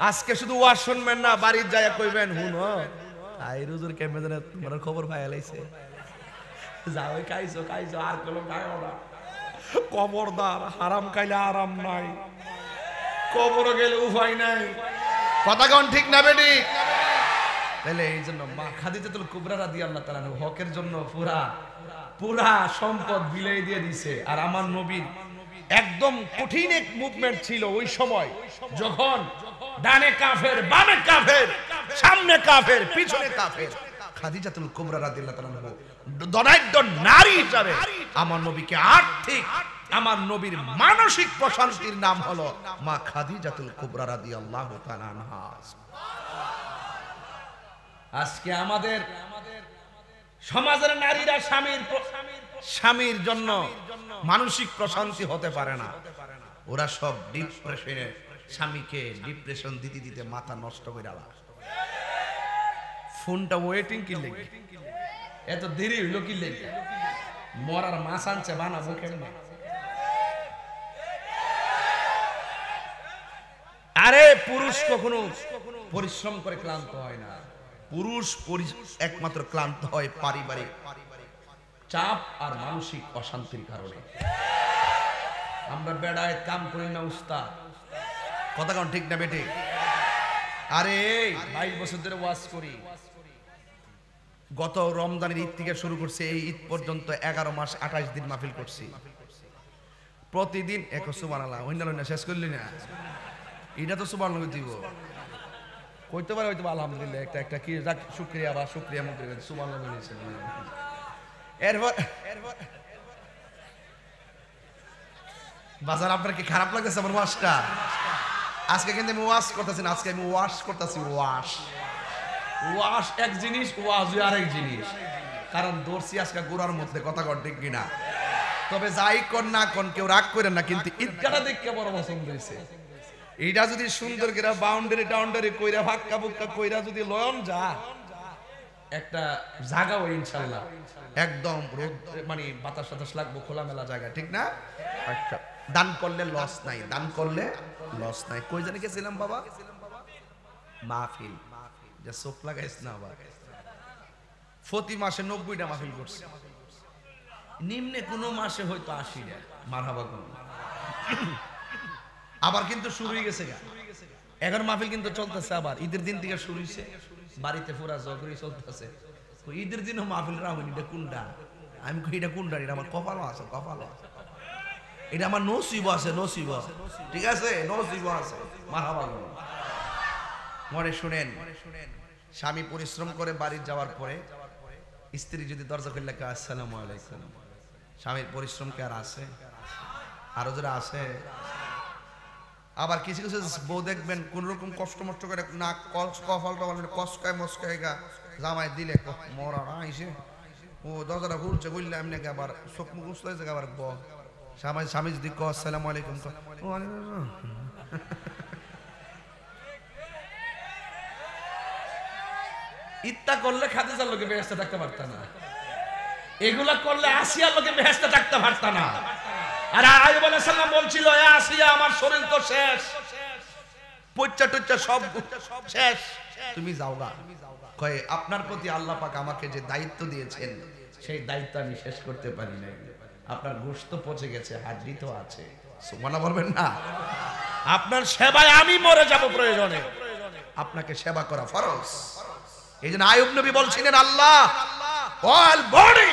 আজকে শুধু ওয়াজ শুনবেন না বাড়ি যায় কইবেন হুনো আই রুজুর কেমনে জানে তোমার খবর পাইলাইছে যাও খাইছো খাইছো আর কলম খাইও না কবরদার হারাম খাইলে আরাম নাই কবর গেলে উপায় নাই কথা কোন ঠিক না বেটি তাহলে এই জন্য মা খাদিজাতুল কুবরা রাদিয়াল্লাহু তাআলা হকের জন্য পুরা সম্পদ বিলাই দিয়ে দিয়েছে আর আমার নবীর একদম কঠিন এক মুভমেন্ট ছিল ওই সময় যখন ডানে কাফের বামে কাফের সামনে কাফের পিছনে কাফের খাদিজাতুল কুবরা রাদিয়াল্লাহু তাআলা দনাঢ্য নারী হিসেবে আমার নবীকে আর্থিক আমার নবীর মানসিক প্রশান্তির নাম হলো মা খাদিজাতুল কুবরা রাদিয়াল্লাহু তাআলা আনহা আজকে আমাদের সমাজের নারীরা স্বামীর জন্য মানসিক প্রশান্তি হতে পারে না ওরা সব ডিপ্রেশনে স্বামীকে ডিপ্রেশন দিতে দিতে মাথা নষ্ট করে আলা ফোনটা ওয়েটিং কি লেগে এত দেরি হইলো কি লেগে মরার মাছ আনছে বানাবো কেমনে আরে পুরুষ কখনো পরিশ্রম করে ক্লান্ত হয় না পুরুষ একমাত্র ক্লান্ত হয় পারিবারিক চাপ আর মানসিক অশান্তির কারণে আমরা বেড়ায় কাম করি না উস্তাদ কথা কোন ঠিক না বেটে আরে 22 বছর ধরে ওয়াজ করি গত রমজানের ঈদ থেকে শুরু করছে এই ঈদ পর্যন্ত 11 মাস 28 দিন মাহফিল করছি প্রতিদিন এক সুবহানাল্লাহ অন্যান্য শেষ করলি না এটা তো সুবহানাল্লাহ দিব কইতে পারে হয়তো আলহামদুলিল্লাহ একটা কি যাক শুকরিয়া বা শুকরিয়া মুখ করে সুবহানাল্লাহ বলেছেন এরপর বাজার আপনার কি খারাপ লাগতেছে আমার ওয়াশটা আজকে কিন্তু আমি ওয়াশ করতেছি না আজকে আমি ওয়াশ করতেছি ওয়াশ এক জিনিস ওয়াজ আরেক জিনিস কারণ দর্শি আজকে গোড়ার মধ্যে কথা কর ঠিক কিনা তবে যাই কর না কোন কেউ রাগ করেন না কিন্তু ঈদগাহটা দেখে বড় পছন্দ হয়েছে এইটা যদি সুন্দর করে বাউন্ডারি কইরা ফাক্কা ফুক্কা কইরা যদি লয়ন যা একটা জায়গা ওই ইনশাআল্লাহ একদম মানে বাতাস সাতাস লাগবো খোলামেলা জায়গা ঠিক না আচ্ছা দান করলে লস নাই কই জানি গেছিলাম বাবা মাহফিল যা চোখ লাগাইছ না আবার প্রতি মাসে 90টা মাহফিল করছে নিম্নে কোন মাসে হয়তো 80টা মারহাবা কোন আবার কিন্তু শুরু হয়ে গেছে এখন মাহফিল কিন্তু চলতেছে আবার ঈদের দিন থেকে শুরু হয়েছে বাড়িতে পুরা জগরি চলতেছে ঈদের দিনও মাহফিল রাহুনি এটা কোনটা আমি কই এটা কোনটা এটা আমার কপালও আছে এটা আমার নসিব আছে ঠিক আছে নসিব আছে মারহাবা মনে শুনেন স্বামী পরিশ্রম করে বাড়ি যাওয়ার পরে স্ত্রী যদি দরজা খুলে লেখা আসসালামু আলাইকুম স্বামীর পরিশ্রম কি আর আছে আরো যারা আছে আবার কিছু বউ দেখবেন কোন রকম কষ্ট মষ্ট করে না কফলটা কসকায় মস্কায় গা জামাই দিলে মরা না আইসে ও দরজাটা খুলছে বললে এমনি আবার চোখ মুখ উঠলে আবার স্বামী যদি ক আসসালামু আলাইকুম ইত্তা করলে খাদিজার লোকে বেহেশতে থাকতে পারত না এগুলা করলে আসিয়ার লোকে বেহেশতে থাকতে পারত না আর আইয়ুব আলাইহিস সালাম বলছিল এ আসিয়া আমার শরীর তো শেষ পচ্চা টচ্চা সব শেষ তুমি যাওগা কয় আপনার প্রতি আল্লাহ পাক আমাকে যে দায়িত্ব দিয়েছেন সেই দায়িত্ব আমি শেষ করতে পারি নাই আপনার গোশত পচে গেছে হাড্ডি তো আছে সুবহানাল্লাহ বলবেন না আপনার সেবায় আমি মরে যাব প্রয়োজনে আপনাকে সেবা করা ফরজ এইজন্য আইয়ুব নবী বলছিলেন আল্লাহ অল বডি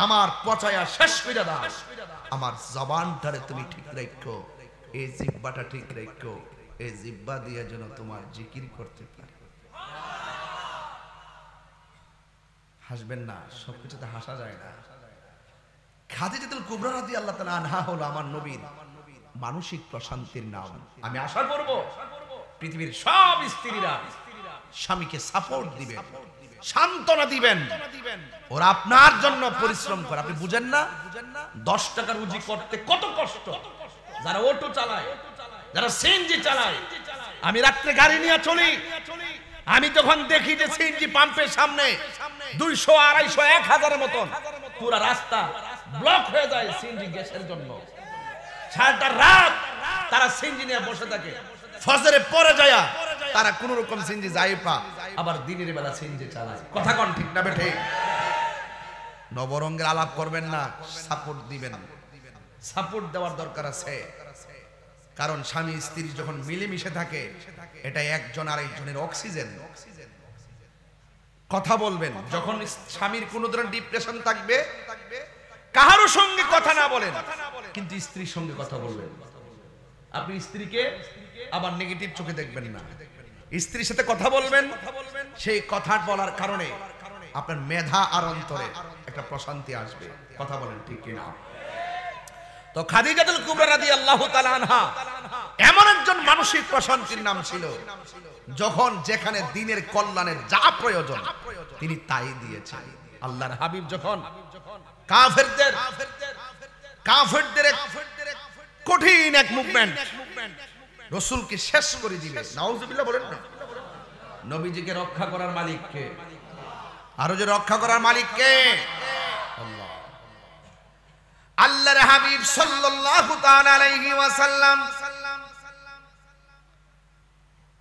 আমার পচায়া শেষ কইরা দাও আমার জবানটারে তুমি ঠিক রাখো এই জিহ্বাটা ঠিক রাখো এই জিহ্বা দিয়ে যেন তোমার জিকির করতে পারি হাসবেন না সবকিছুতে হাসা যায় না খাদিজাতুল কুবরা রাদিয়াল্লাহু তাআলা আনহা হলো আমার নবীর মানসিক প্রশান্তির নাম আমি আশা করব পৃথিবীর সব স্ত্রীরা স্বামীকে সাপোর্ট দিবে সান্ত্বনা দিবেন, ওরা আপনার জন্য পরিশ্রম করে। আপনি বুঝেন না 10 টাকা রুজি করতে কত কষ্ট। যারা অটো চালায়, যারা সিএনজি চালায়, আমি রাত্রে গাড়ি নিয়ে চলি, আমি যখন দেখি যে সিএনজি পাম্পের সামনে 200, 250, 1000 মতন পুরো রাস্তা ব্লক হয়ে যায় সিএনজি গ্যাসের জন্য, সারাটা রাত তারা সিএনজি নিয়ে বসে থাকে, ফজরে পরে যায় তারা কোন রকম সিএনজি যায় পা, আবার দিনের বেলা সিএনজি চালায়। কথা কোন ঠিক না বেঠে? নবরঙ্গের আলাপ করবেন না, সাপোর্ট দিবেন। সাপোর্ট দেওয়ার দরকার আছে, কারণ স্বামী স্ত্রী যখন মিলেমিশে থাকে এটা একজন আরেকজনের অক্সিজেন। কথা বলবেন, যখন স্বামীর কোন ধরনের ডিপ্রেশন থাকবে কারোর সঙ্গে কথা না বলেন, কিন্তু স্ত্রীর সঙ্গে কথা বলবেন। আপনি স্ত্রীকে আবার নেগেটিভ চোখে দেখবেন না, স্ত্রীর সাথে কথা বলবেন, সেই কথা বলার কারণে আপনার মেধা আর অন্তরে একটা প্রশান্তি আসবে। কথা বলেন ঠিক কিনা? তো খাদিজাতুল কুবরা রাদিয়াল্লাহু তাআলা আনহা এমন একজন মানসিক প্রশান্তির নাম ছিল, যখন যেখানে দ্বীনের কল্যাণের যা প্রয়োজন তিনি তাই দিয়েছেন। আল্লাহর হাবিব যখন কাফেরদের কঠিন এক মুভমেন্ট রাসূলকে শেষ করে দিবে, নাউজুবিল্লাহ বলেন না, নবীজিকে রক্ষা করার মালিক কে? আরো যে রক্ষা করার মালিক কে? আল্লাহ। আল্লাহর হাবিব সাল্লাল্লাহু তাআলা আলাইহি ওয়াসাল্লাম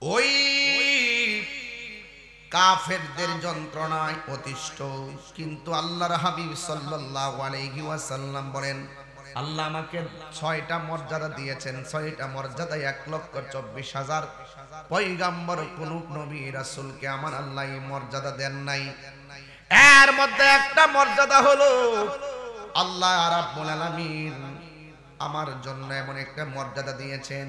ওই কাফেরদের যন্ত্রণায় অতিষ্ঠ, কিন্তু আল্লাহর হাবিব সাল্লাল্লাহু আলাইহি ওয়াসাল্লাম বলেন, আল্লাহ আমাকে 6টা মর্যাদা দিয়েছেন, 6টা মর্যাদায় 1,24,000 পয়গম্বর কোন নবী রাসূলকে আমার আল্লাহ এই মর্যাদা দেন নাই। এর মধ্যে একটা মর্যাদা হলো আল্লাহ রাব্বুল আলামিন আমার জন্য এমন একটা মর্যাদা দিয়েছেন,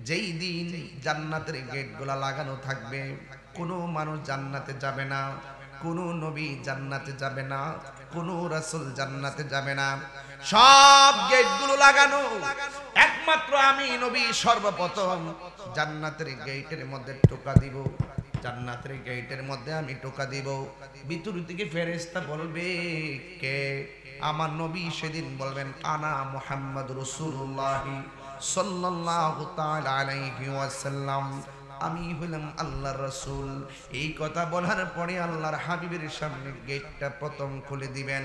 যেই দিন জান্নাতের গেটগুলা লাগানো থাকবে, কোনো মানুষ জান্নাতে যাবে না, কোনো নবী জান্নাতে যাবে না, কোনো রাসূল জান্নাতে যাবে না, সব গেটগুলো লাগানো, একমাত্র আমি নবী সর্বপ্রথম জান্নাতের গেটের মধ্যে টোকা দিব, জান্নাতের গেটের মধ্যে আমি টোকা দিব। ভিতর থেকে ফেরেশতা বলবে কে? আমার নবী সেদিন বলবেন আনা মুহাম্মদ রাসূলুল্লাহ সাল্লাল্লাহু তাআলা আলাইহি ওয়াসাল্লাম, আমি হলাম আল্লাহর রাসূল। এই কথা বলার পরে আল্লাহর হাবিবের সামনে গেটটা প্রথম খুলে দিবেন।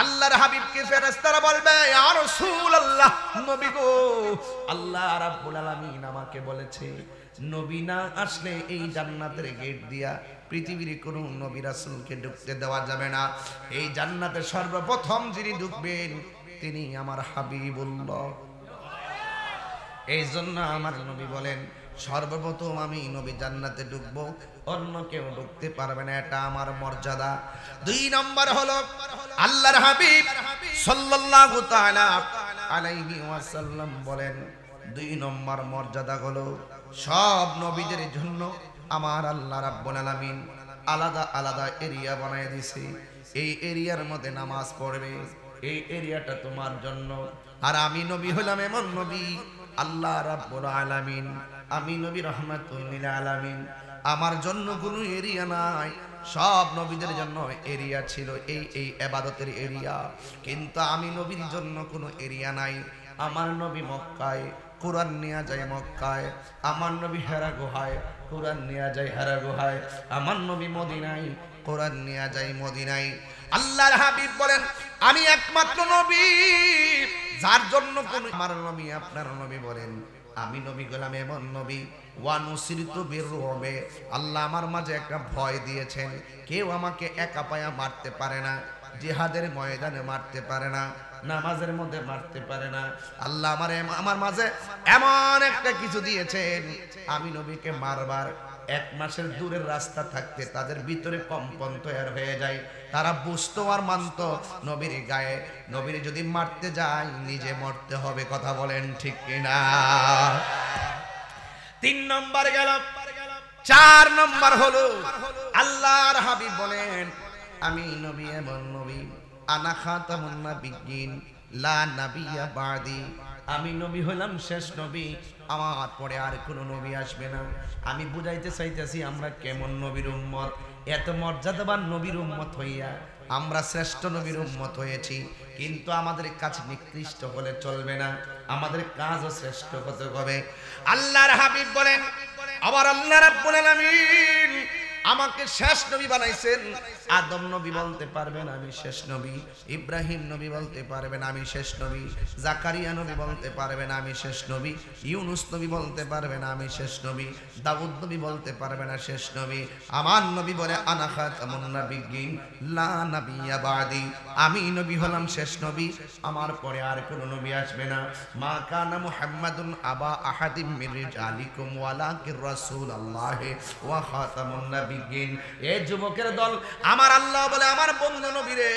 আল্লাহর হাবিবকে ফেরেশতারা বলবে ইয়া রাসূলুল্লাহ, নবী গো, আল্লাহ রাব্বুল আলামিন আমাকে বলেছে নবী না আসলে এই জান্নাতের গেট দিয়া পৃথিবীর কোন নবী রাসূলকে ঢুকতে দেওয়া যাবে না। এই জান্নাতে সর্বপ্রথম যিনি ঢুকবেন তিনি আমার হাবিবুল্লাহ। এই জন্য আমার নবী বলেন সর্বপ্রথম আমি নবী জান্নাতে ঢুকবো, অন্য কেউ ঢুকতে পারবে না, এটা আমার মর্যাদা। 2 নম্বর হলো আল্লাহর হাবিব সাল্লাল্লাহু তাআলা আলাইহি ওয়াসাল্লাম বলেন 2 নম্বর মর্যাদা হলো সব নবীদের জন্য আমার আল্লাহ রাব্বুল আলামিন আলাদা আলাদা এরিয়া বানায় দিয়েছে। এই এরিয়ার মধ্যে নামাজ পড়বে, এই এরিয়াটা তোমার জন্য। আর আমি নবী হলাম এমন নবী, আল্লাহ রাব্বুল আলামিন, আমি নবী রাহমাতুল লিল আলামিন, আমার জন্য কোনো এরিয়া নাই। সব নবীদের জন্য এরিয়া ছিল এই ইবাদতের এরিয়া, কিন্তু আমি নবীর জন্য কোনো এরিয়া নাই। আমার নবী মক্কায়, কোরআন নিয়ে যায় মক্কায়, আমার নবী হেরা গুহায়, কোরআন নিয়ে যায় হেরা গুহায়, আমার নবী মদিনায়, কোরআন নিয়ে যায় মদিনায়। আল্লাহর হাবিব বলেন আমি একমাত্র নবী যার জন্য কোন, আমার নবী আপনার নবী বলেন আমি নবী গোলাম এমন নবী ওয়ানুসিরিতু বিররুবে, আল্লাহ আমার মাঝে একটা ভয় দিয়েছেন, কেউ আমাকে একা পায়া মারতে পারে না, জিহাদের ময়দানে মারতে পারে না, নামাজের মধ্যে মারতে পারে না। আল্লাহ আমার মাঝে এমন একটা কিছু দিয়েছেন, আমি নবীকে মারবার 1 মাসের দূরের রাস্তা থাকতে তাদের ভিতরে কম্পন তৈরি হয়ে যায়, তারা বুঝতো আর মানতো নবীর গায়ে নবীর যদি মারতে যায় নিজে মরতে হবে। কথা বলেন ঠিক কিনা? 3 নম্বর গেল। 4 নম্বর হলো আল্লাহর হাবিব বলেন আমি নবী এমন নবী আনা খাতামুন নাবিয়্যিন লা নাবিয়্যা বাদি, আমি নবী হলাম শেষ নবী, আমার পরে আর কোনো নবী আসবে না। আমি বুঝাইতে চাইতেছি আমরা কেমন নবীর উম্মত। এত মর্যাদাবান নবীর উম্মত হইয়া আমরা শ্রেষ্ঠ নবীর উম্মত হয়েছি, কিন্তু আমাদের কাজ নিকৃষ্ট হলে চলবে না, আমাদের কাজও শ্রেষ্ঠ হতে হবে। আল্লাহর হাবিব বলেন, আবার আল্লাহ রাব্বুল আলামিন আমাকে শেষ নবী বানাইছেন। আদম নবী বলতে পারবেন আমি শেষ নবী, ইব্রাহিম নবী বলতে পারবেন আমি শেষ নবী, জাকারিয়া নবী বলতে পারবেন আমি শেষ নবী, ইউনুস নবী বলতে পারবেন আমি শেষ নবী, দাউদ নবী বলতে পারবেন না শেষ নবী। আমার নবী বলে আনা খাতামুন নাবিয়্যিন লা নাবিয়্যা বাদি, আমি নবী হলাম শেষ নবী, আমার পরে আর কোনো নবী আসবে না। মা কানা মুহাম্মাদুন আবা আহাদিম মির রিজালিকুম ওয়ালাকির রাসূলুল্লাহি ওয়া খাতামুন নাবিয়্যিন। এই যুবকের দল, আমার আল্লাহ বলে আমার বন্ধু নবীরে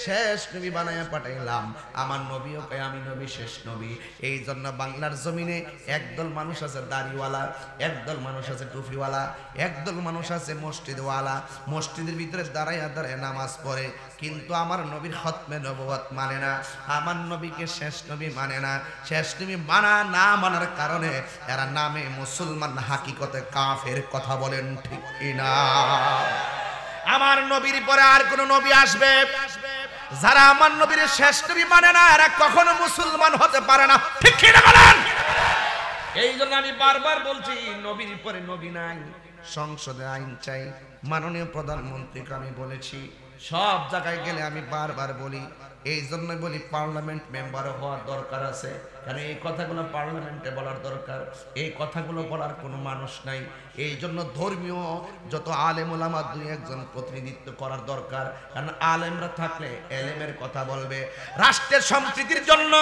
শেষ নবী বানায়া পাঠাইলাম, আমার নবীও কয় আমি নবী শেষ নবী। এই জন্য বাংলার জমিনে একদল মানুষ আছে দাড়িওয়ালা, একদল মানুষ আছে টুপিওয়ালা, একদল মানুষ আছে মসজিদওয়ালা, মসজিদের ভিতরে দাঁড়াইয়া দাঁড়ায় নামাজ পড়ে, কিন্তু আমার নবীর খতমে নবুয়ত মানে না, আমার নবীকে শেষ নবী মানে না। শেষ নবী মানা না মানার কারণে এরা নামে মুসলমান, হাকিকতে কাফের। কথা বলেন ঠিক কিনা? আমার নবীর পরে আর কোন নবী আসবে, যারা আমার নবীর শেষ নবী মানে না, এরা কখনো মুসলমান হতে পারে না। ঠিক কিনা বলেন? এই জন্য আমি বারবার বলছি, নবীর পরে নবী নাই। সংসদে আইন চাই, মাননীয় প্রধানমন্ত্রীকে আমি বলেছি, সব জায়গায় গেলে আমি বারবার বলি, এই জন্য বলি পার্লামেন্ট মেম্বার হওয়ার দরকার আছে, কারণ এই কথাগুলো পার্লামেন্টে বলার দরকার, এই কথাগুলো বলার কোনো মানুষ নাই। এই জন্য ধর্মীয় যত আলেম ওলামা দুই একজন প্রতিনিধিত্ব করার দরকার, কারণ আলেমরা থাকলে এলেমের কথা বলবে, রাষ্ট্রের সম্প্রীতির জন্য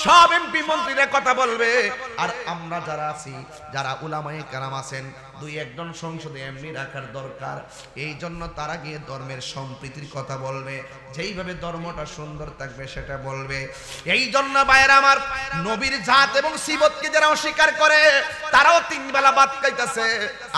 সব এমপি মন্ত্রীরা কথা বলবে, আর আমরা যারা আছি, যারা উলামায়ে কেরাম আছেন, দুই একজন সংসদে এমনি রাখার দরকার। এই জন্য তারা গিয়ে ধর্মের সম্প্রীতির কথা বলবে, যেইভাবে ধর্মটা সুন্দর থাকবে সেটা বলবে। এই জন্য ভাইয়েরা আমার, নবীর জাত এবং সিবতকে যারা অস্বীকার করে, তারাও তিন বেলা ভাত খাইতেছে।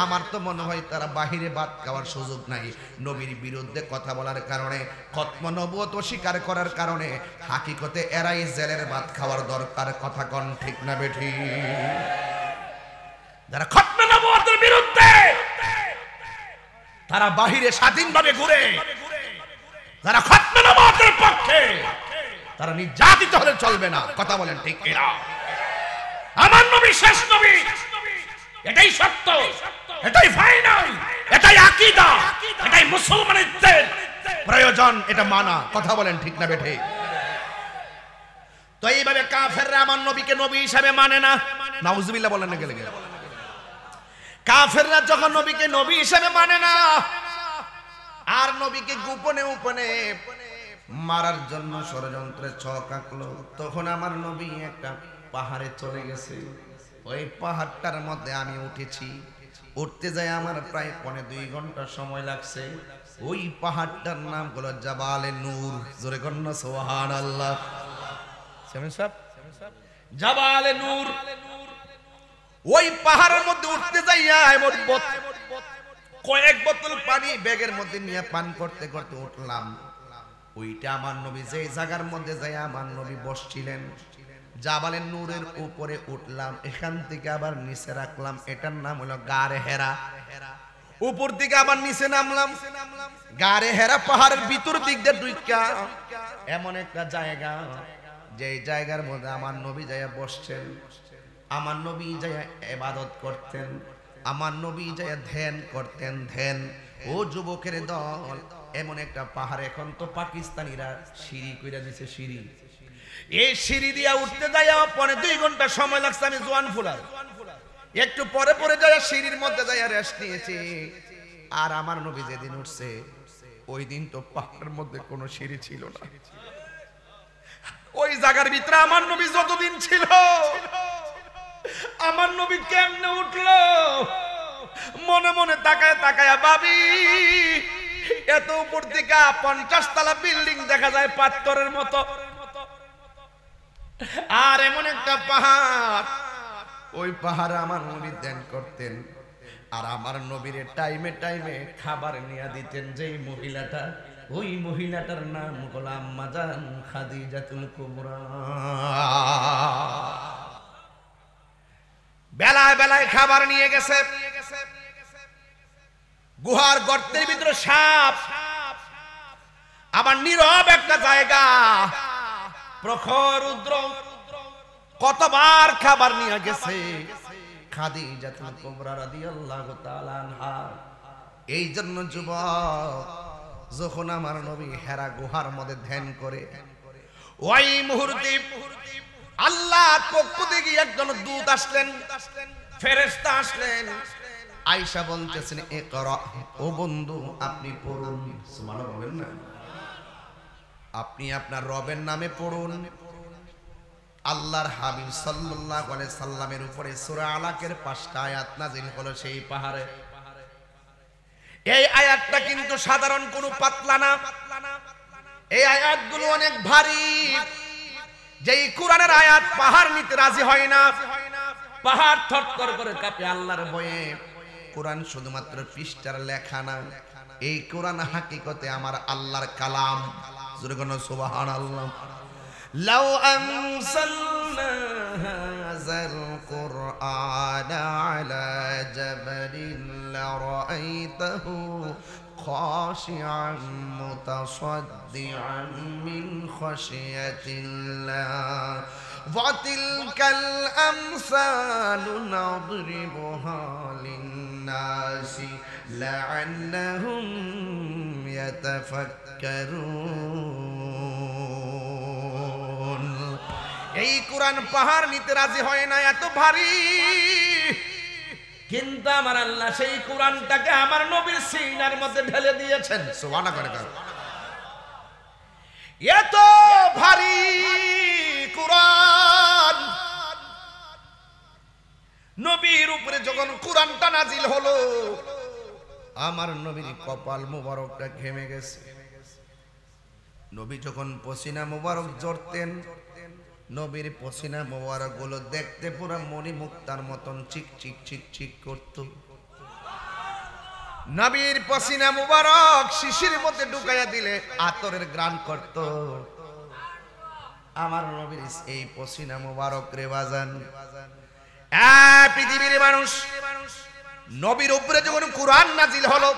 আমার তো মনে হয় তারা বাহিরে ভাত খাওয়ার সুযোগ নাই, নবীর বিরুদ্ধে কথা বলার কারণে, খতম নবুয়ত অস্বীকার করার কারণে হাকিকতে এরাই জেলের ভাত খাওয়ার দরকার। কথা কোন ঠিক না বেঠি? যারা খতম নবুয়তের বিরুদ্ধে, তারা বাহিরে স্বাধীনভাবে ঘুরে, যারা খতম নবুয়তের পক্ষে, তারা নির্যাতিত হলে চলবে না। কথা বলেন ঠিক কিনা? আমার নবী শেষ নবী, এটাই সত্য, এটাই ফাইনাল, এটাই আকীদা, এটাই মুসলমানের প্রয়োজন, এটা মানা। কথা বলেন ঠিক না বেঠে? তো এইভাবে কাফেররা আমার নবীকে নবী হিসাবে মানে না। নাউজুবিল্লাহ বলেন না গেলে গেলে। কাফেররা যখন নবীকে নবী হিসাবে মানে না, আর নবীকে গোপনে গোপনে মারার জন্য ষড়যন্ত্রে ছক আঁকলো, তখন আমার নবী একটা পাহাড়ে চলে গেছে। ওই পাহাড়টার মধ্যে আমি উঠেছি, উঠতে যাই আমার প্রায় 2.5 ঘন্টা সময় লাগছে। ওই পাহাড়টার নাম হলো জাবালে নূর। জোরে কন্যা সুবহানাল্লাহ। জাবালে নূর। ওই পাহাড়ের মধ্যে উঠতে যাইয়া কয়েক বোতল পানি ব্যাগের মধ্যে নিয়ে পান করতে করতে উঠলাম। ওইটা আমার নবী যে জায়গার মধ্যে যাই আমার নবী বসছিলেন, জাবালে নূরের উপরে উঠলাম, এখান থেকে আবার নিচে রাখলাম, এটার নাম হলো গারে হেরা। উপর দিকে আবার নিচে নামলাম, গারে হেরা পাহাড়ের ভিতর দিক দিয়ে ঢুইকা এমন একটা জায়গা, যে জায়গার মধ্যে আমার নবী যাইয়া বসছেন, আমার নবী যাইয়া ইবাদত করতেন, আমার নবী যাইয়া ধ্যান করতেন। ধ্যান। ও যুবকের দল, এমন একটা পাহাড়, এখন তো পাকিস্তানিরা সিঁড়ি কইরা দিছে, সিঁড়ি, এই সিঁড়ি দিয়া উঠতে যাইয়া 2.5 ঘন্টা সময় লাগছে। আমি জোয়ান ফুলার একটু পরে পরে যাইয়া সিঁড়ির মধ্যে যাইয়া রেস্ট নিয়েছি। আর আমার নবী যেদিন উঠছে, ওই দিন তো পাহাড়ের মধ্যে কোনো সিঁড়ি ছিল না। ওই জায়গার ভিতরে আমার নবী যতদিন ছিল, আমার নবী কেমনে উঠলো, মনে মনে তাকায় তাকায় ভাবি, এত উপর থেকে 50 তলা বিল্ডিং দেখা যায় পাথরের মতো, আর এমন একটা পাহাড়, ওই পাহাড়ে আমার নবী ধ্যান করতেন। আর আমার নবীর টাইমে টাইমে খাবার নিয়ে দিতেন যেই মহিলাটা, ওই মহিলাটার নাম হলো আম্মা জান খাদিজাতুল কুবরা। বেলায় বেলায় খাবার নিয়ে গেছে। গুহার গর্তের ভিতরে সাপ, আবার নীরব একটা জায়গা, প্রখর রৌদ্র, কতবার খাবার নিয়ে গেছে খাদিজাতুল কুবরা রাদিয়াল্লাহু তাআলা আনহা। এই জন্য যুবক, যখন আমার নবী হেরা গুহার মধ্যে ধ্যান করে, ওই মুহূর্তে আল্লাহর পক্ষ থেকে একজন দূত আসলেন, ফেরেশতা আসলেন। আয়েশা বলতেছেন, ইকরা, ও বন্ধু আপনি পড়ুন। সুবহানাল্লাহ বলেন না, আপনি আপনার রবের নামে পড়ুন। আল্লাহর হাবিব সাল্লাল্লাহু আলাইহি সাল্লামের উপরে সূরা আলাকের 5টা আয়াত নাযিল হলো সেই পাহাড়ে। এই আয়াতটা কিন্তু সাধারণ কোনো পাতলা না, এই আয়াতগুলো অনেক ভারী। যেই কোরআনের আয়াত পাহাড় নিতে রাজি হয় না, পাহাড় থরথর করে কাঁপে আল্লাহর ভয়ে। কোরআন শুধুমাত্র পৃষ্ঠার লেখা না, এই কোরআন হাকিকতে আমার আল্লাহর কালাম। জোরে কোন সুবহানাল্লাহ। লাউ আনসালনা হাযাল কুরআনা আলা জাবালিন লারাআইতাহু খাশিআন মুতাসাদ্দিআন মিন খাশিয়াতিল্লাহ ওয়া তিলকাল আমসালু নাদরিবুহা লিন-নাসি লাআল্লাহুম ইয়াতাফাক্কারুন। এই কোরআন পাহাড় নিতে রাজি হয় না, এত ভারী। কিন্তু আমার আল্লাহ সেই কোরআনটাকে আমার নবীর সিনার মধ্যে ঢেলে দিয়েছেন। সুবহানাল্লাহ। এত ভারী কোরআন, নবীর উপরে যখন কোরআনটা নাজিল হলো, আমার নবীর কপাল মুবারকটা ঘেমে গেছে। নবী যখন পসিনা মুবারক ঝরতেন, নবীর পসিনা মুবারক গুলো দেখতে পুরো মণিমুক্তার মতন চিক চিক চিক চিক করত। নবীর পসিনা মুবারক শিশির মধ্যে ঢুকাইয়া দিলে আতরের গ্রান করত। আমার নবীর এই পসিনা মুবারক রে বাজান, পৃথিবীর মানুষ, নবীর উপরে যখন কোরআন নাজিল হলো,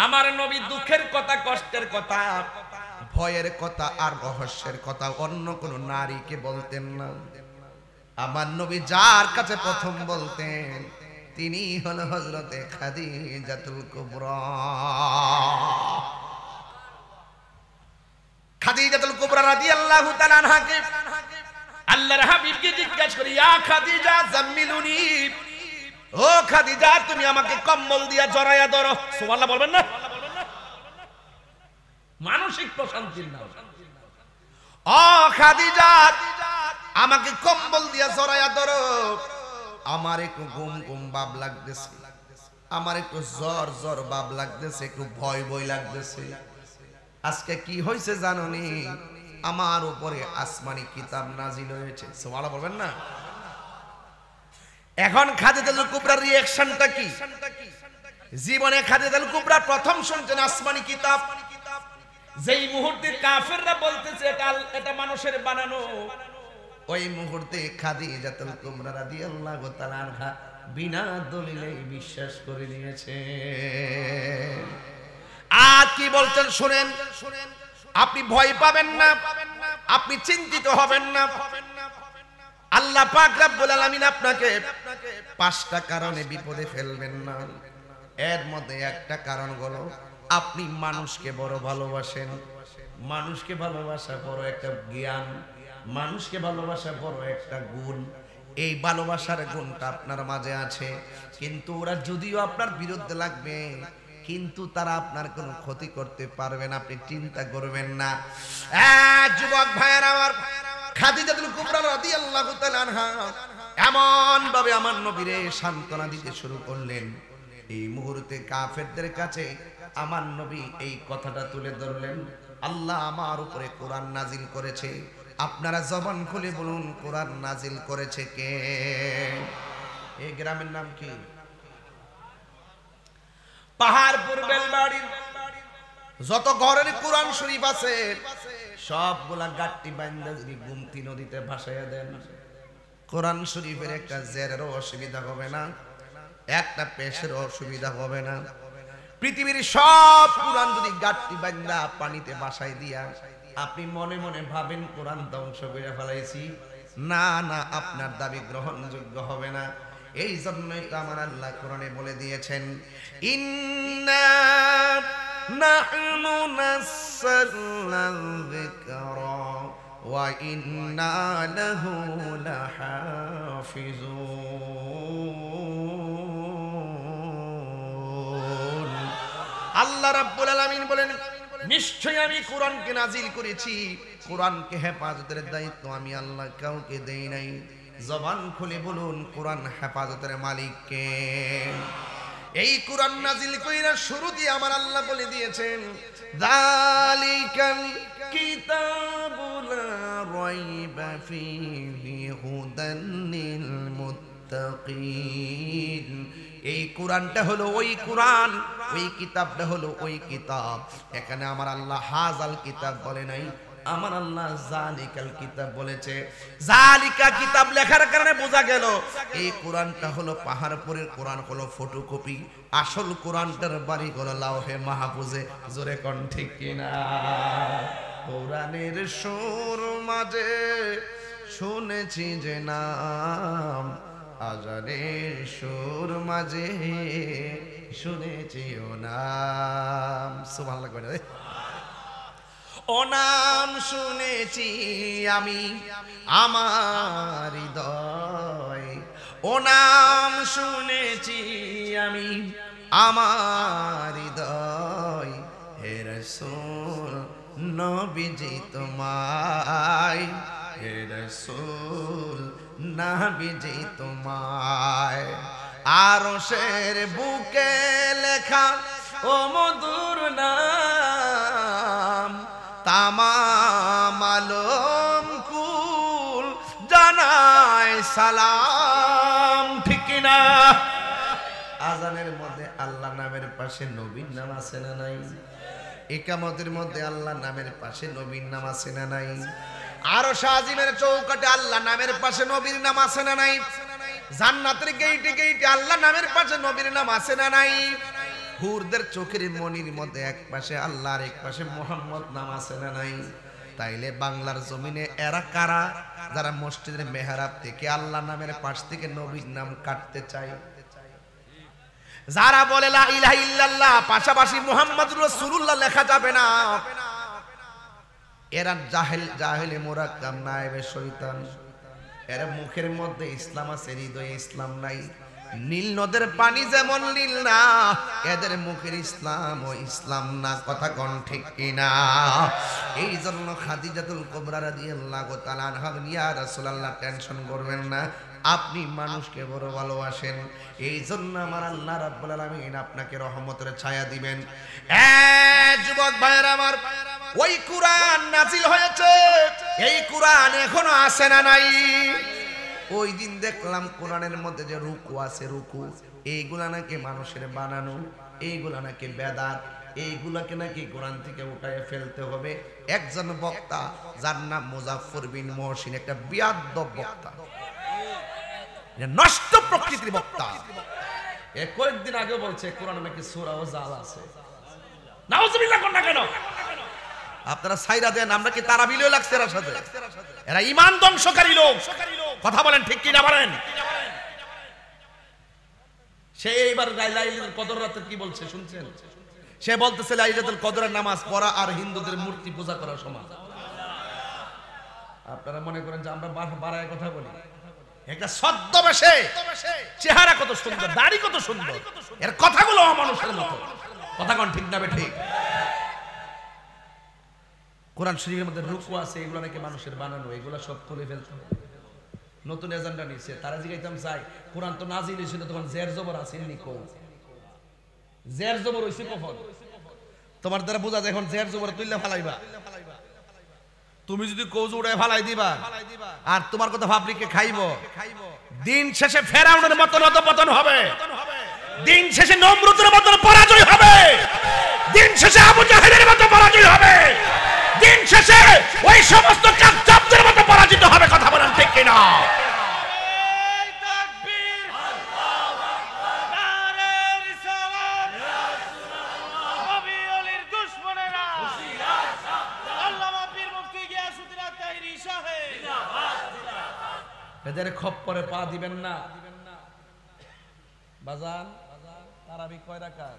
আমার নবী দুঃখের কথা, কষ্টের কথা, ভয়ের কথা আর রহস্যের কথা অন্য কোন নারীকে বলতেন না। আমার নবী যার কাছে প্রথম বলতেন তিনি হলো হযরতে খাদিজাতুল কুবরা। খাদিজাতুল কুবরা রাদিয়াল্লাহু তাআলা আনহাকে আল্লাহর হাবিবকে জিজ্ঞাসা করি, ইয়া খাদিজা জাম্মিলুনি, ও খাদিজা তুমি আমাকে কম্বল দিয়া জড়াইয়া ধরো। সুবহানাল্লাহ বলবেন না? মানসিক প্রশান্তির নাম। ও খাদিজা আমাকে কম্বল দিয়া জড়াইয়া ধরো, আমার একটু ঘুম ঘুম ভাব লাগতেছে, আমার একটু জ্বর জ্বর ভাব লাগতেছে, একটু ভয় ভয় লাগতেছে। আজকে কি হয়েছে জানোনি? আমার উপরে আসমানি কিতাব নাজিল হয়েছে। সুবহানাল্লাহ বলবেন না? এখন খাদিজাতুল কুবরার রিঅ্যাকশনটা কি? জীবনে খাদিজাতুল কুবরা প্রথম শুনছেন আসমানি কিতাব। যেই মুহূর্তে কাফেররা বলতেছে এটা মানুষের বানানো, ওই মুহূর্তে খাদিজাতুল কুবরা রাদিয়াল্লাহু তাআলা আনহা বিনা দলিলে বিশ্বাস করে নিয়েছে। আর কি বলছেন শুনেন, আপনি ভয় পাবেন না, আপনি চিন্তিত হবেন না। আল্লাহ পাক রব্বুল আলামিন আপনাকে 5টা কারণে বিপদে ফেলবেন না। এর মধ্যে একটা কারণ হলো আপনি মানুষকে বড় ভালোবাসেন। মানুষকে ভালোবাসা বড় একটা জ্ঞান, মানুষকে ভালোবাসা বড় একটা গুণ। এই ভালোবাসার গুণটা আপনার মাঝে আছে, কিন্তু ওরা যদিও আপনার বিরুদ্ধে লাগবে কিন্তু তারা আপনার কোনো ক্ষতি করতে পারবে না, আপনি চিন্তা করবেন না। যুবক ভাইয়েরা আমার, খাদিজাতুল কুবরা রাদিয়াল্লাহু তাআলা আনহা এমন ভাবে আমার নবীরে সান্ত্বনা দিতে শুরু করলেন। এই মুহূর্তে কাফেরদের কাছে আমার নবী এই কথাটা তুলে ধরলেন, আল্লাহ আমার উপরে কোরআন নাজিল করেছে। আপনারা জবান খুলে বলুন, কোরআন নাজিল করেছে কে? এই গ্রামের নাম কি? পাহাড়পুর বেলবাড়ি। যত ঘরের কোরআন শরীফ আছে সবগুলা গাট্টি বাইন্দা যদি গুমতি নদীতে ভাসাইয়া দেন, কোরআন শরীফের একটা জেরেরও অসুবিধা হবে না, একটা পেশের অসুবিধা হবে না। পৃথিবীর সব কোরআন যদি গাঁটটি বান্দা পানিতে ভাসাই দিয়া আপনি মনে মনে ভাবেন কোরআন ধ্বংস করে ফেলাইছি, না না, আপনার দাবি গ্রহণযোগ্য হবে না। এই জন্যই তো আমার আল্লাহ কোরআনে বলে দিয়েছেন, ইন্না নাহনু নাযালনা যিকরা ওয়া ইন্না লাহু লাহাফিজুন। আল্লাহ রাব্বুল আলামিন বলেন, নিশ্চয়ই আমি কোরআনকে নাজিল করেছি, কোরআনকে হেফাজতের দায়িত্ব আমি আল্লাহ কাউকে দেই নাই। জবান খুলে বলুন, কোরআন হেফাজতের মালিক কে? এই কোরআন নাজিল কইরা শুরু দিয়ে আমার আল্লাহ বলে দিয়েছেন, যালিকাল কিতাবু লা রাইবা ফীহি হুদান লিল মুত্তাকিন। এই কোরআনটা হলো ওই কোরআন, ওই কিতাবটা হলো ওই কিতাব। এখানে আমার আল্লাহ হাজাল কিতাব বলে নাই, আমার আল্লাহ জালিকাল কিতাব বলেছে। জালিকা কিতাব লেখার কারণে বোঝা গেল এই কোরআনটা হলো পাহাড়পুরের কোরআন, হলো ফটোকপি। আসল কোরআনটার বাড়ি হলো লাওহে মাহফুজে। জোরে কোন ঠিক কিনা? কোরআনের সুর মাঝে শুনেছি যে নাম, আজানের সুর মাঝে শুনেছি ও নাম। সুবহানাল্লাহ কইরা রে। ও নাম শুনেছি আমি আমার হৃদয়, ও নাম শুনেছি আমি আমার হৃদয়। হে রাসূল নবীজি তোমায়, হে রাসূল নবীজি তোমায়। আরশের বুকে লেখা ও মধুর নাম, তামাম আলম কুল জানায় সালাম। ঠিক কিনা? আজানের মধ্যে আল্লাহ নামের পাশে নবীর নাম আছে না নাই? ইকামতের মধ্যে আল্লাহ নামের পাশে নবীর নাম আছে না নাই? আরশ আজিমের চৌকাটে আল্লাহ নামের পাশে নবীর নাম আছে না নাই? জান্নাতের গেইটে গেইটে আল্লাহ নামের পাশে নবীর নাম আছে না নাই? হুরদের চোখের মনির মধ্যে এক পাশে আল্লাহ আর এক পাশে মুহাম্মদ নাম আছে না নাই? তাইলে বাংলার জমিনে এরা কারা যারা মসজিদের মেহরাব থেকে আল্লাহ নামের পাশ থেকে নবীর নাম কাটতে চায়? যারা বলে লা ইলাহা ইল্লাল্লাহ পাশাপাশি মুহাম্মাদুর রাসূলুল্লাহ লেখা যাবে না, এরা জাহেলে মুরাক্কাব নায়েবে শয়তান। এরা মুখের মধ্যে ইসলাম আছে, হৃদয়ে ইসলাম নাই। নীল নদের পানি যেমন নীল না, এদের মুখের ইসলাম ও ইসলাম না। কথা কোন ঠিক কিনা? এই জন্য খাদিজাতুল কুবরা রাদিয়াল্লাহু তাআলা আনহা, ইয়া রাসূলুল্লাহ টেনশন করবেন না, আপনি মানুষকে বড় ভালোবাসেন, এই জন্য আমার আল্লাহ রাব্বুল আলামিন আপনাকে রহমতের ছায়া দিবেন। যুবক ভাইরা আমার, ওই কোরআন নাজিল হয়েছে, এই কোরআন এখনো আছে না নাই? ওই দিন দেখলাম কোরআনের মধ্যে যে রুকু আছে, রুকু এইগুলা নাকি মানুষের বানানো, এইগুলা নাকি বেদাত, এইগুলাকে নাকি কোরআন থেকে উঠায় ফেলতে হবে। একজন বক্তা যার নাম মুজাফফর বিন মুহসিন, একটা বিয়াদ্দব বক্তা, নষ্ট প্রকৃতির বক্তা, কয়েকদিন আগে বলছে কোরআনে নাকি সূরা ও জাল আছে। নাউজুবিল্লাহ কোন না কেন? আপনারা সাইরা দেন, আমরা কি তারা বিলিয়ে লাগছে এর সাথে? এরা ঈমান ধ্বংসকারী লোক। কথা বলেন ঠিক কি না বলেন? সে এইবার লাইলাতুল কদর রাতে কি বলছে শুনছেন? সে বলতেছে লাইলাতুল কদরের নামাজ পড়া আর হিন্দুদের মূর্তি পূজা করা সমান। আপনারা মনে করেন যে আমরা বাড়ায় কথা বলি? একটা ছদ্মবেশে, চেহারা কত সুন্দর, দাড়ি কত সুন্দর, এর কথাগুলো অমানুষের মতো। কথা কোন ঠিক না ঠিক? কোরআন শরীফের মধ্যে রুকু আছে, এগুলো নাকি মানুষের বানানো, এগুলো সব তুলে ফেলতে হবে। নতুন এজেন্ডা নিচ্ছে। তারা জিজ্ঞাইতাম চাই, কোরআন তো নাজিল হয়েছিল তখন জের জবর আসেননি, কো জের জবর হইছে কখন? তোমার দ্বারা বোঝা যায় এখন জের জবর তুললে ফালাইবা। তুমি যদি কৌজ উড়ায় ফালাই দিবা আর তোমার কথা পাবলিককে খাইব, দিন শেষে ফেরাউনের মতন অধঃপতন হবে, দিন শেষে নমরুদের মতন পরাজয় হবে, দিন শেষে আবু জাহেলের মতো পরাজয় হবে, দিন শেষে ওই সমস্ত কাযযাবদের মতো পরাজিত হবে। কথা বলেন ঠিক কিনা? এদের খপ্পরে পা দিবেন না। বাজান তারাবি কয় রাকাত?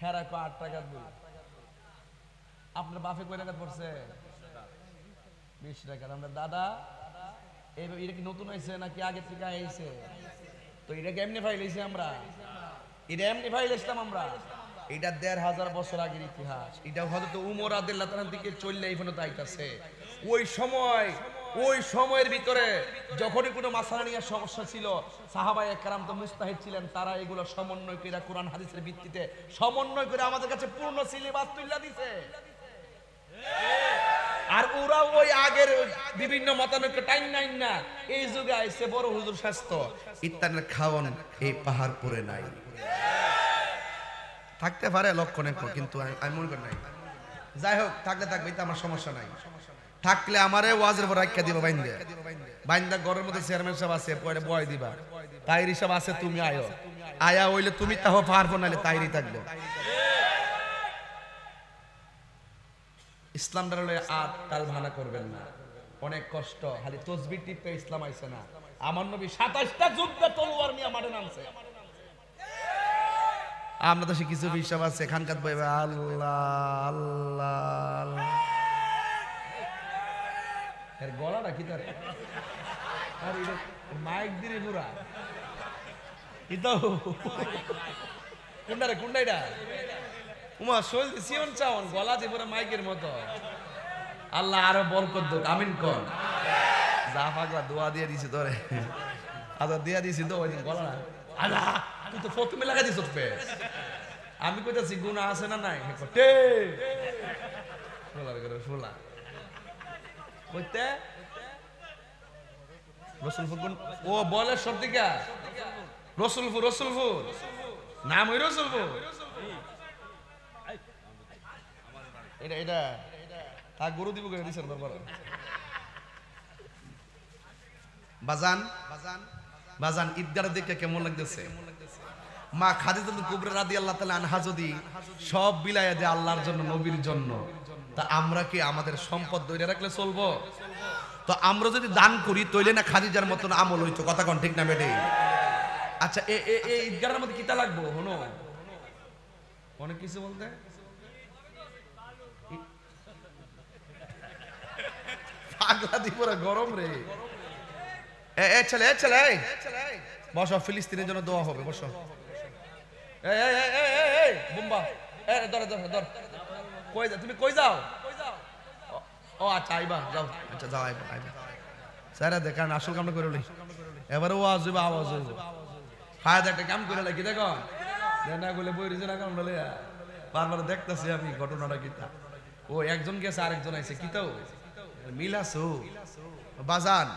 হেরা কয় 8 রাকাত বলি। আপনার বাপে কয় রাকাত পড়ছে? 20 রাকাত। আমরা দাদা এটা কি নতুন হয়েছে নাকি আগে থেকে আইছে? তো এটা কেমনে ফাইলাইছি আমরা? এটা এমনি ফাইলাইছিলাম আমরা। এটা 1500 বছর আগের ইতিহাস। এটা হযরত উমর রাদিয়াল্লাহু তাআলা থেকে চললে এই পর্যন্ত আইতাছে। ওই সময়ের ভিতরে যখনই কোনো মাসালা নিয়ে সমস্যা ছিল, সাহাবায়ে কেরাম তো মুস্তাহিদ ছিলেন, তারা এগুলো সমন্বয় করে কোরআন হাদিসের ভিত্তিতে সমন্বয় করে আমাদের কাছে পূর্ণ সিলেবাস তুলে দিছে। আর ওরা ওই আগের বিভিন্ন মতানৈক্য টাইম নাইন না, এই যুগে আইছে বড় হুজুর স্বাস্থ্য ইত্যাদির খাওয়ান এই পাহাড় পরে নাই। থাকতে পারে লক্ষণে, কিন্তু আমি মনে করি নাই। যাই হোক, থাকলে থাকবে, এটা আমার সমস্যা নাই। থাকলে আমারে ওয়াজের পর রাখিয়া দিবা বাইন্দা ঘরের মধ্যে চেয়ারম্যান সাহেব আছে, পরে বয় দিবা, তাইর হিসাব আছে, তুমি আয়া হইলে তুমি তাহ পারবো, নাহলে তাইরই থাকবো। ইসলাম দাঁড়ালে আর তাল ভানা করবেন না, অনেক কষ্ট। খালি তসবির টিপতে ইসলাম আইছে না। আমার নবী 27টা যুদ্ধে তলোয়ার নিয়ে মাঠে নামছে। আমরা তো কিছু হিসাব আছে, খানকাত বইবে আল্লাহ আল্লাহ। এর গলাটা কি তার? আর এটা মাইক দিয়ে পুরা এটা কোনটা এটা? উমা শৈল সিয়ন চাওন গলা দিয়ে পুরা মাইকের মতো। আল্লাহ আরো বরকত দেখ, আমিন কর। যা পাগলা দোয়া দিয়ে দিছি তোরে, আদা দিয়া দিছি তো ওই গলা না। আল্লাহ তুই তো প্রথমে লাগাই দিছ পে। আমি কইতাছি গুনাহ আছে না নাই? হে ফুলার করে ফুলা কইতে রসুলপুর। ও বলে সর্দিকা রসুলপুর নাম ওই রসুলপুর। এটা তা গরু দিব করে দিছেন দরবার। বাজান ঈদগাহ দেখে কেমন লাগতেছে? মা খাদিজাতুল কুবরা রাদিয়াল্লাহু তাআলা আনহা যদি সব বিলায়া দেয় আল্লাহর জন্য, নবীর জন্য, তা আমরা কি আমাদের সম্পদ ধরে রাখলে চলবো? তো আমরা যদি দান করি তইলে না খাদিজার মতন আমল হইতো। কথা কোন ঠিক না বেটে? আচ্ছা এই ঈদগাহের মধ্যে কিতা লাগবো? হনো অনেক কিছু বলতে পাগলা দি পুরো গরম রে। এ ছেলে বসো, ফিলিস্তিনের জন্য দোয়া হবে, বসো। বুম্বা ধর কই যা? তুমি কই যাও? ও আচ্ছা আইবা, যাও। আচ্ছা যাও, আইবা স্যারা দেখান আসল কামটা করে লই। এবারে আওয়াজ হইব ফায়দা একটা কাম করে লাগি। দেখো না বলে বই রিজে না কাম বলে বারবার দেখতাছি আমি ঘটনাটা কিতা। ও একজন গেছে, আরেকজন আইছে, কিতাও মিল আছো? বাজান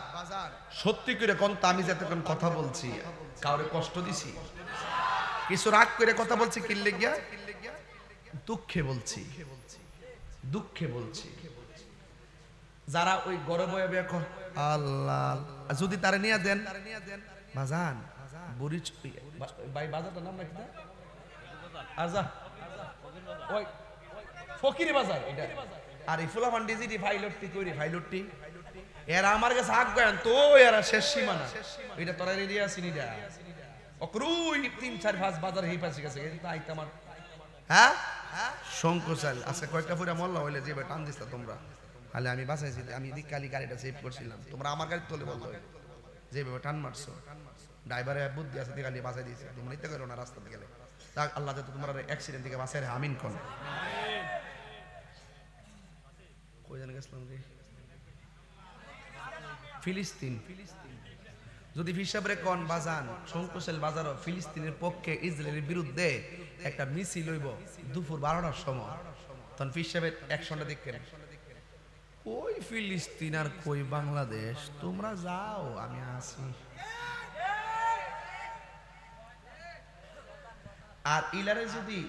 সত্যি করে কোন আমি যতক্ষণ কথা বলছি কাউরে কষ্ট দিছি? কিছু রাগ করে কথা বলছি? কিল্লে গিয়া দুঃখে বলছি। যারা ওই গরম হয়ে এখন আল্লাহ যদি তারে নিয়ে দেন বাজান বুড়ি ভাই, বাজারটার নাম নাকি? আজা ওই ফকিরি বাজার এটা। আর এই ফুলা মান্ডি যদি ফাইলটি এরা আমার কাছে হাক গয়ান তো এরা শেষ সীমানা। এটা তোরা রেডি আসিনি যা অক্রুই 3-4-5 বাজার হেই পাশে গেছে। কিন্তু আইতে আমার হ্যাঁ সংকোচাল আজকে কয়েকটা ফুরা মল্লা হইলে যে টান দিস তোমরা। তাহলে আমি বাঁচাইছি, আমি দিক কালি গাড়িটা সেভ করছিলাম, তোমরা আমার গাড়ি তোলে বলতো যেভাবে টান মারছো। ড্রাইভারের বুদ্ধি আছে, গাড়ি বাঁচাই দিয়েছে। তোমরা নিতে গেলো না রাস্তাতে গেলে। তাক আল্লাহ যাতে তোমার অ্যাক্সিডেন্ট থেকে বাঁচাই রে, আমিন কোন। কই জানি গেছিলাম রে? ফিলিস্তিন। যদি হিসাবে কোন বাজান সংকোচল বাজারও ফিলিস্তিনের পক্ষে ইসরায়েলের বিরুদ্ধে একটা মিছিল হইব দুপুর 12টার সময়, তখন হিসাবে অ্যাকশনটা দেখেন। কই ফিলিস্তিন আর কই বাংলাদেশ, তোমরা যাও আমি আসি। আর ইলারে যদি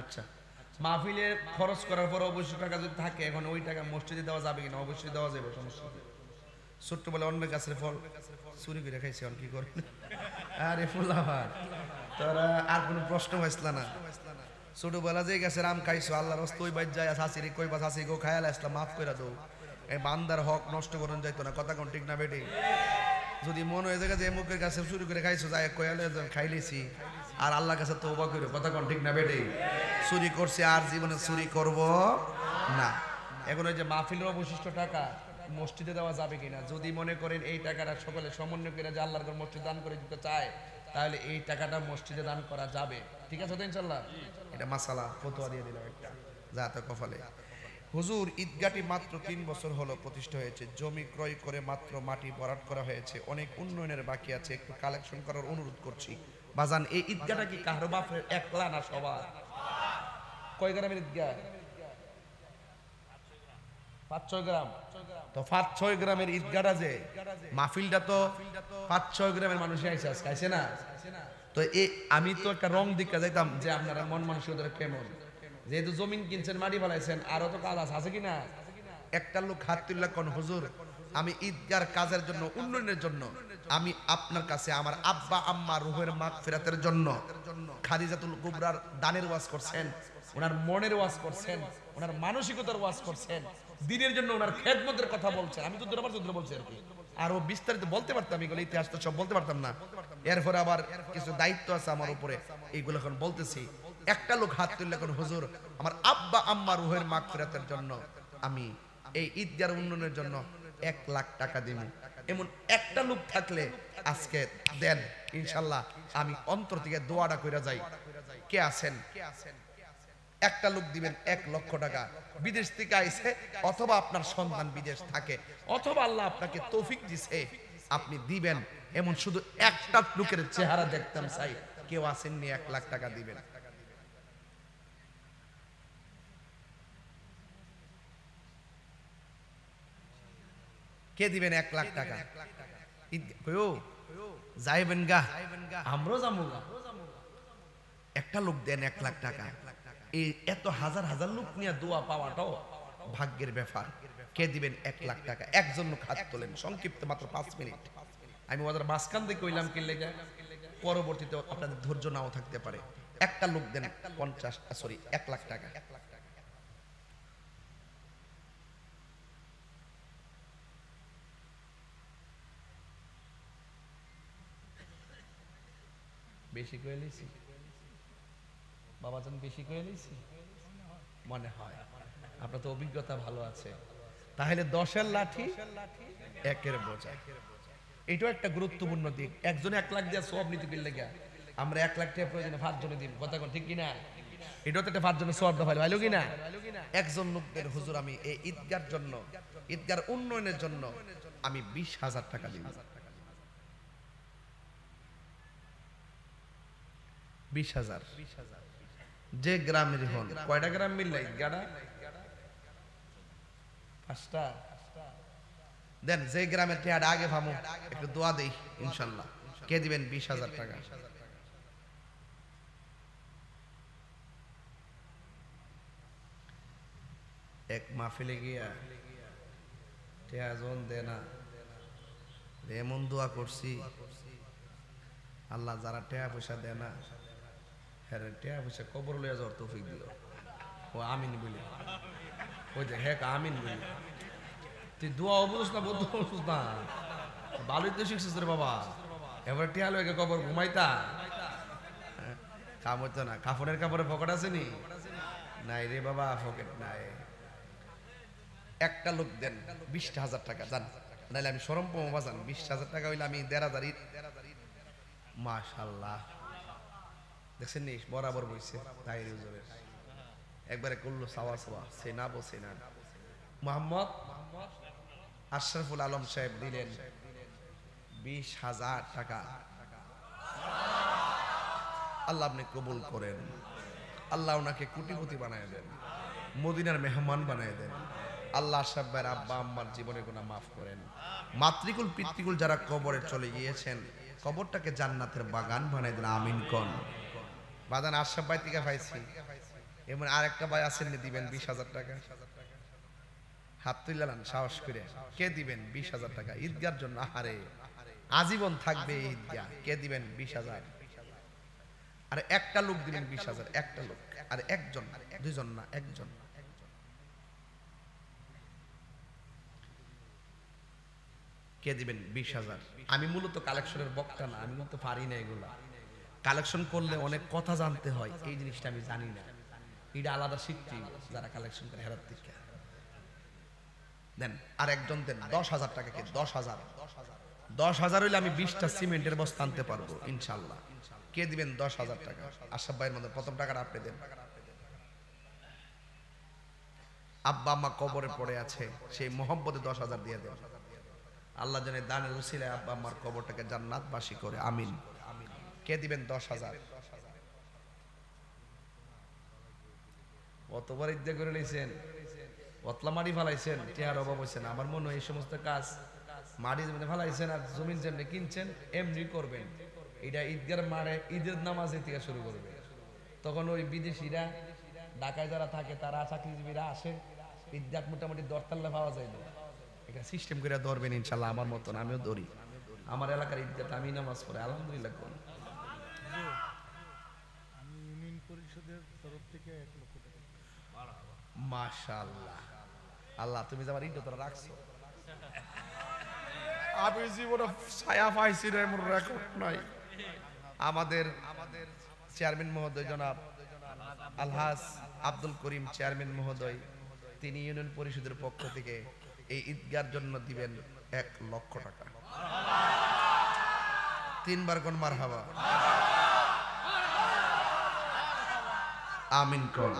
আচ্ছা মাহফিলে খরচ করার পর অবশ্যই টাকা যদি থাকে, এখন ওই টাকা মসজিদে দেওয়া যাবে কিনা? অবশ্যই দেওয়া যাবে, সমস্যা নেই। ছোট্ট বলে অন্য গাছের ফল চুরি করে খাইছে, কি করে? আরে ফুলাভার তোরা আর কোনো প্রশ্ন হয়েছিল না? ছোটবেলা যে গেছে রাম খাইছো আল্লাহর রাস্তা ওই বাইর যায় শাসিরে কইবা শাসি গো খায়াল আসলাম মাফ কইরা দাও এই বান্দার হক নষ্ট করন যাইতো না কথা কোন ঠিক না বেটি যদি মন হয়ে যায় যে মুখের কাছে শুরু করে খাইছো যায় কয়ালে খাইলেছি আর আল্লাহর কাছে তওবা কইরো কথা কোন ঠিক না বেটি চুরি করছি আর জীবনে চুরি করব না এখন ওই যে মাহফিলের অবশিষ্ট টাকা মসজিদে দেওয়া যাবে কিনা যদি মনে করেন এই টাকাটা সকলে সমন্বয় করে যে আল্লাহর ঘর মসজিদ দান করে দিতে চায় তাহলে এই টাকাটা মসজিদে দান করা যাবে ঠিক আছে তো ইনশাআল্লাহ এটা মাসালা ফতোয়া দিয়ে দিলাম একটা যা তো কপালে হুজুর ঈদগাহটি মাত্র 3 বছর হলো প্রতিষ্ঠা হয়েছে জমি ক্রয় করে মাত্র মাটি ভরাট করা হয়েছে অনেক উন্নয়নের বাকি আছে একটু কালেকশন করার অনুরোধ করছি বাজান এই ঈদগাহটা কি কারো বাপের একলা না সবার কয় গ্রামের ঈদগাহ 5-6 গ্রাম তো 5-6 গ্রামের ঈদগাহটা যে মাহফিলটা তো 5-6 গ্রামের মানুষই আইছে আজকে আইছে না তো এই আমি তো একটা রং দিকে যাইতাম যে আপনারা মন মানসিকতা কেমন যেহেতু জমিন কিনছেন মাটি ফলাইছেন আরো তো কাজ আছে কিনা একটা লোক হাত তুললা কোন হুজুর আমি ঈদগাহর কাজের জন্য উন্নয়নের জন্য আমি আপনার কাছে আমার আব্বা আম্মা রুহের মাগফিরাতের জন্য খাদিজাতুল কুবরার দানের ওয়াজ করছেন ওনার মনের ওয়াজ করছেন ওনার মানসিকতার ওয়াজ করছেন দিনের জন্য ওনার খেদমতের কথা বলছেন আমি তো দুবার বলছি আর কি আরো বিস্তারিত বলতে পারতাম এগুলো ইতিহাস তো সব বলতে পারতাম না এরপরে আবার কিছু দায়িত্ব আছে আমার উপরে এইগুলো এখন বলতেছি একটা লোক হাত তুললে কোন হুজুর আমার আব্বা আম্মা রুহের মাগফিরাতের জন্য আমি এই ঈদগাহর উন্নয়নের জন্য 1 লাখ টাকা দিব এমন একটা লোক থাকলে আজকে দেন ইনশাআল্লাহ আমি অন্তর থেকে দোয়াটা কইরা যাই কে আছেন একটা লোক দিবেন 1 লক্ষ টাকা বিদেশ থেকে আইছে অথবা আপনার সন্তান বিদেশ থাকে অথবা আল্লাহ আপনাকে তৌফিক দিছে আপনি দিবেন এমন শুধু একটা লোকের চেহারা দেখতাম চাই কেউ আসেননি 1 লাখ টাকা দিবেন কে দিবেন 1 লাখ টাকা কইও যাইবেন গা আমরাও যাবো গা একটা লোক দেন 1 লাখ টাকা এই এত হাজার হাজার লোক নিয়ে দোয়া পাওয়াটাও ভাগ্যের ব্যাপার কে দিবেন 1 লাখ টাকা একজন লোক হাত তোলেন সংক্ষিপ্ত মাত্র 5 মিনিট আমি ওদের মাঝখান থেকে কইলাম কি লেগে পরবর্তীতে আপনাদের ধৈর্য নাও থাকতে পারে একটা লোক দেন 1 লাখ টাকা বেশি করে লইছি বাবাজান বেশি করে লইছি মনে হয় আপনার তো অভিজ্ঞতা ভালো আছে তাহলে 10-এর লাঠি 1-এর বোঝা এটাও একটা গুরুত্বপূর্ণ দিক একজনে 1 লাখ দিয়ে সওয়াব নিতে গেলে গা আমরা 1 লাখ টাকা প্রয়োজনে 5 জনে দিন কথা কোন ঠিক কি না এটাও তো একটা 5 জনের সওয়াব দেওয়া ভালো কি না একজন লোকদের হুজুর আমি এই ঈদগাহর জন্য ঈদগাহর উন্নয়নের জন্য আমি 20,000 টাকা দিব 20,000 যে গ্রামের হন কয়টা গ্রাম মিললে গাড়া 5টা দেন যে গ্রামের টিয়াটা আগে ভামো একটু দোয়া দেই ইনশাআল্লাহ কে দিবেন 20,000 টাকা এক মাহফিলে গিয়া টিয়া জন দেনা এমন দোয়া করছি আল্লাহ যারা টিয়া পয়সা দেয় না টিয়া পয়সা কবর লইয়া যাওয়ার তৌফিক দিল ও আমিন বলি ওই যে হ্যাঁ আমিন বলি তুই দোয়া বুঝছ না বন্ধু বুঝছ না ভালোই তো শিখছিস রে বাবা এবার টিয়া লইয়া কবর ঘুমাইতা কাম হইতো না কাপড়ের কাপড়ে পকেট আছে নি নাই রে বাবা পকেট নাই একটা লোক দেন 20,000 টাকা জান নাইলে আমি শরম পাবো বাজান 20,000 টাকা হইলে আমি 1,500 মাশাআল্লাহ দেখছেন নি বরাবর বইছে তাইর হুজুরের একবারে করলো সাওয়া সাওয়া সেনা বসেনা মোহাম্মদ আশরাফুল আলম সাহেব দিলেন 20,000 টাকা আল্লাহ আপনি কবুল করেন আল্লাহ ওনাকে কোটিপতি বানায় দেন মদিনার মেহমান বানায় দেন আল্লাহ আশরাফ ভাইয়ের আব্বা আম্মার জীবনের গুনাহ মাফ করেন মাতৃকুল পিতৃকুল যারা কবরে চলে গিয়েছেন কবরটাকে জান্নাতের বাগান বানায় দেন আমিন কোন বাদান আশরাফ ভাই থেকে পাইছি এমন আরেকটা ভাই আছেন দিবেন 20,000 টাকা হাত তুললেন সাহস করে কে দিবেন 20,000 টাকা ঈদগাহর জন্য আরে আজীবন থাকবে ঈদগাহ কে দিবেন 20,000 আর একটা লোক দিবেন 20,000, একটা লোক, আর একজন, দুইজন না, একজন। কে দিবেন 20,000? আমি মূলত কালেকশনের বক্তা না, আমি কিন্তু পারি না এগুলা। কালেকশন করলে অনেক কথা জানতে হয়, এই জিনিসটা আমি জানি না, এটা আলাদা শিখতে যারা কালেকশন করে হেরাত থেকে দেন। আর একজন দেন 10,000 টাকা। কে? 10,000 হইলে আমি 20টা সিমেন্টের বস্তা আনতে পারবো ইনশাল্লাহ। কে দিবেন 10,000 টাকা? আশরাফ ভাইয়ের মধ্যে প্রথম টাকাটা আপনি দেন। আব্বা আম্মা কবরে পড়ে আছে, সেই মোহাম্মতে 10,000 দিয়ে দেন। আল্লাহ জানে দানের উসিলায় আব্বা আম্মার কবরটাকে জান্নাতবাসী করে, আমিন। কে দিবেন 10,000? কতবার ইদ্যা করে নিয়েছেন, পতলা মাটি ফালাইছেন, চেহারা অভাব হয়েছেন। আমার মনে হয় এই সমস্ত কাজ মাটি জমিনে ফালাইছেন আর জমিন যেমনি কিনছেন এমনি করবেন। এটা ঈদগার মারে ঈদের নামাজে থেকে শুরু করবে। তখন ওই বিদেশিরা ঢাকায় যারা থাকে তারা চাকরিজীবীরা আসে, ঈদগাহ মোটামুটি দরতাল্লা পাওয়া যায় না। এটা সিস্টেম করে ধরবেন ইনশাল্লাহ, আমার মতন আমিও ধরি। আমার এলাকার ঈদগাহতে আমি নামাজ পড়ে আলহামদুলিল্লাহ কোন আমি ইউনিয়ন পরিষদের তরফ থেকে 1 লক্ষ টাকা। মাশাআল্লাহ। আল্লাহ তুমি যে আমার ঈদ তোরা রাখছো, আমি জীবনে ছায়া পাইছি না এমন রেকর্ড নাই। আমাদের চেয়ারম্যান মহোদয় জনাব আলহাজ আব্দুল করিম চেয়ারম্যান মহোদয়, তিনি ইউনিয়ন পরিষদের পক্ষ থেকে এই ঈদগার জন্য দিবেন 1 লক্ষ টাকা। 3 বার কোন মারহাবা, আমিন কোন।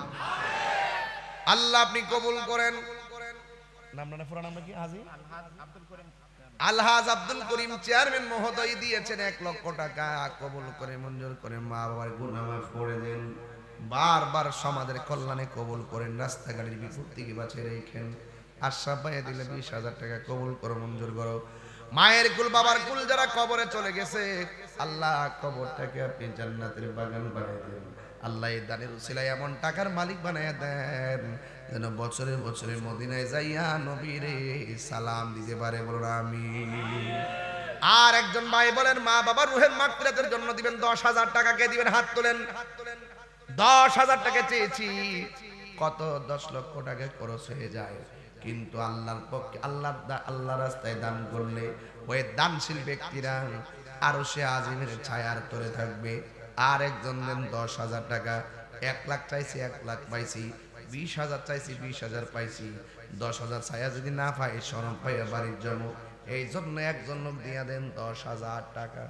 আল্লাহ আপনি কবুল করেন। নামটা পুরো নামটা কি? হাজি আলহাজ আব্দুল করিম চেয়ারম্যান মহোদয় দিয়েছেন 1 লক্ষ টাকা। কবুল করে মঞ্জুর করে মা বাবার গুনাহ মাফ করে দেন, বারবার সমাজের কল্যাণে কবুল করেন, রাস্তাঘাটের বিপদ থেকে বাঁচিয়ে রেখেন। আশরাফ ভাই দিলে 20,000 টাকা, কবুল করো মঞ্জুর করো। মায়ের কুল বাবার কুল যারা কবরে চলে গেছে, আল্লাহ কবরটাকে আপনি জান্নাতের বাগান বানিয়ে দেন। আল্লাহ এই দানের উসিলায় এমন টাকার মালিক বানায় দেন যেন বছরে বছরে মদিনায় যাইয়া নবীরে সালাম দিতে পারে, বলুন আমিন। আর একজন ভাই বলেন মা বাবার রুহের মাগফিরাতের জন্য দিবেন 10,000 টাকা। কে দিবেন? হাত তোলেন। 10,000 টাকা চেয়েছি, কত 10 লক্ষ টাকা খরচ হয়ে যায়, কিন্তু আল্লাহর পক্ষে আল্লাহ রাস্তায় দান করলে ওই দানশীল ব্যক্তিরা আরশে আজিমের ছায়ার তলে থাকবে। আর একজন দেন 10,000 টাকা। 1 লাখ চাইছি, 1 লাখ পাইছি। 20,000 চাইছি, 20,000 পাইছি। 10,000 ছায়া যদি না পাই শরম পাইয়া বাড়ির জন্য, এই জন্য একজন লোক দিয়া দেন 10,000 টাকা।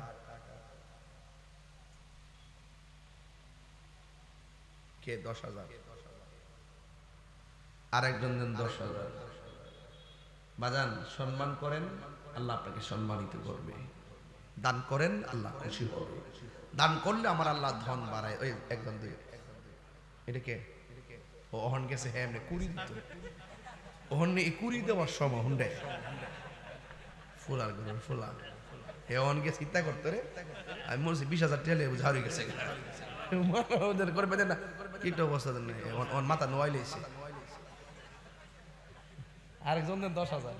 কে? 10,000। আর একজন দেন 10,000। বাজান সম্মান করেন, আল্লাহ আপনাকে সম্মানিত করবে। দান করেন, আল্লাহ খুশি হবে। দান করলে আমার আল্লাহ ধন বাড়ায়। ওই একজন দুই, এটা কে? ও অহন গেছে। হ্যাঁ এমনি কুড়ি দিত, ওহন কুড়ি দেওয়ার সময় হুন্ডে ফুলার গরুর ফুলা। হে অহন গেছে চিন্তা করতে রে, আমি মনে হচ্ছে 20,000 টেলে ঝাড়ি গেছে করবে না। কি অবস্থা নেই, ওর মাথা নোয়াই লেছে। আরেকজন দেন 10,000।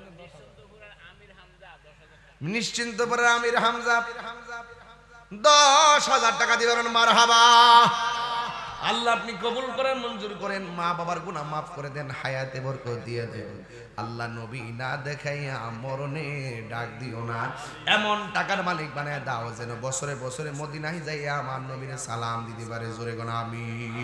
নিশ্চিন্তপুরের আমির হামজা 10,000 টাকা দিবেন। মারহাবা। আল্লাহ আপনি কবুল করেন, মঞ্জুর করেন, মা বাবার গুনাহ মাফ করে দেন, হায়াতে বরকত দিয়ে দেন। আল্লাহ নবী না দেখাইয়া মরণে ডাক দিও না, এমন টাকার মালিক বানায় দাও যেন বছরে বছরে মদিনায় যাইয়া আমার নবীর সালাম দিতে পারে। জোরে কোন আমিন।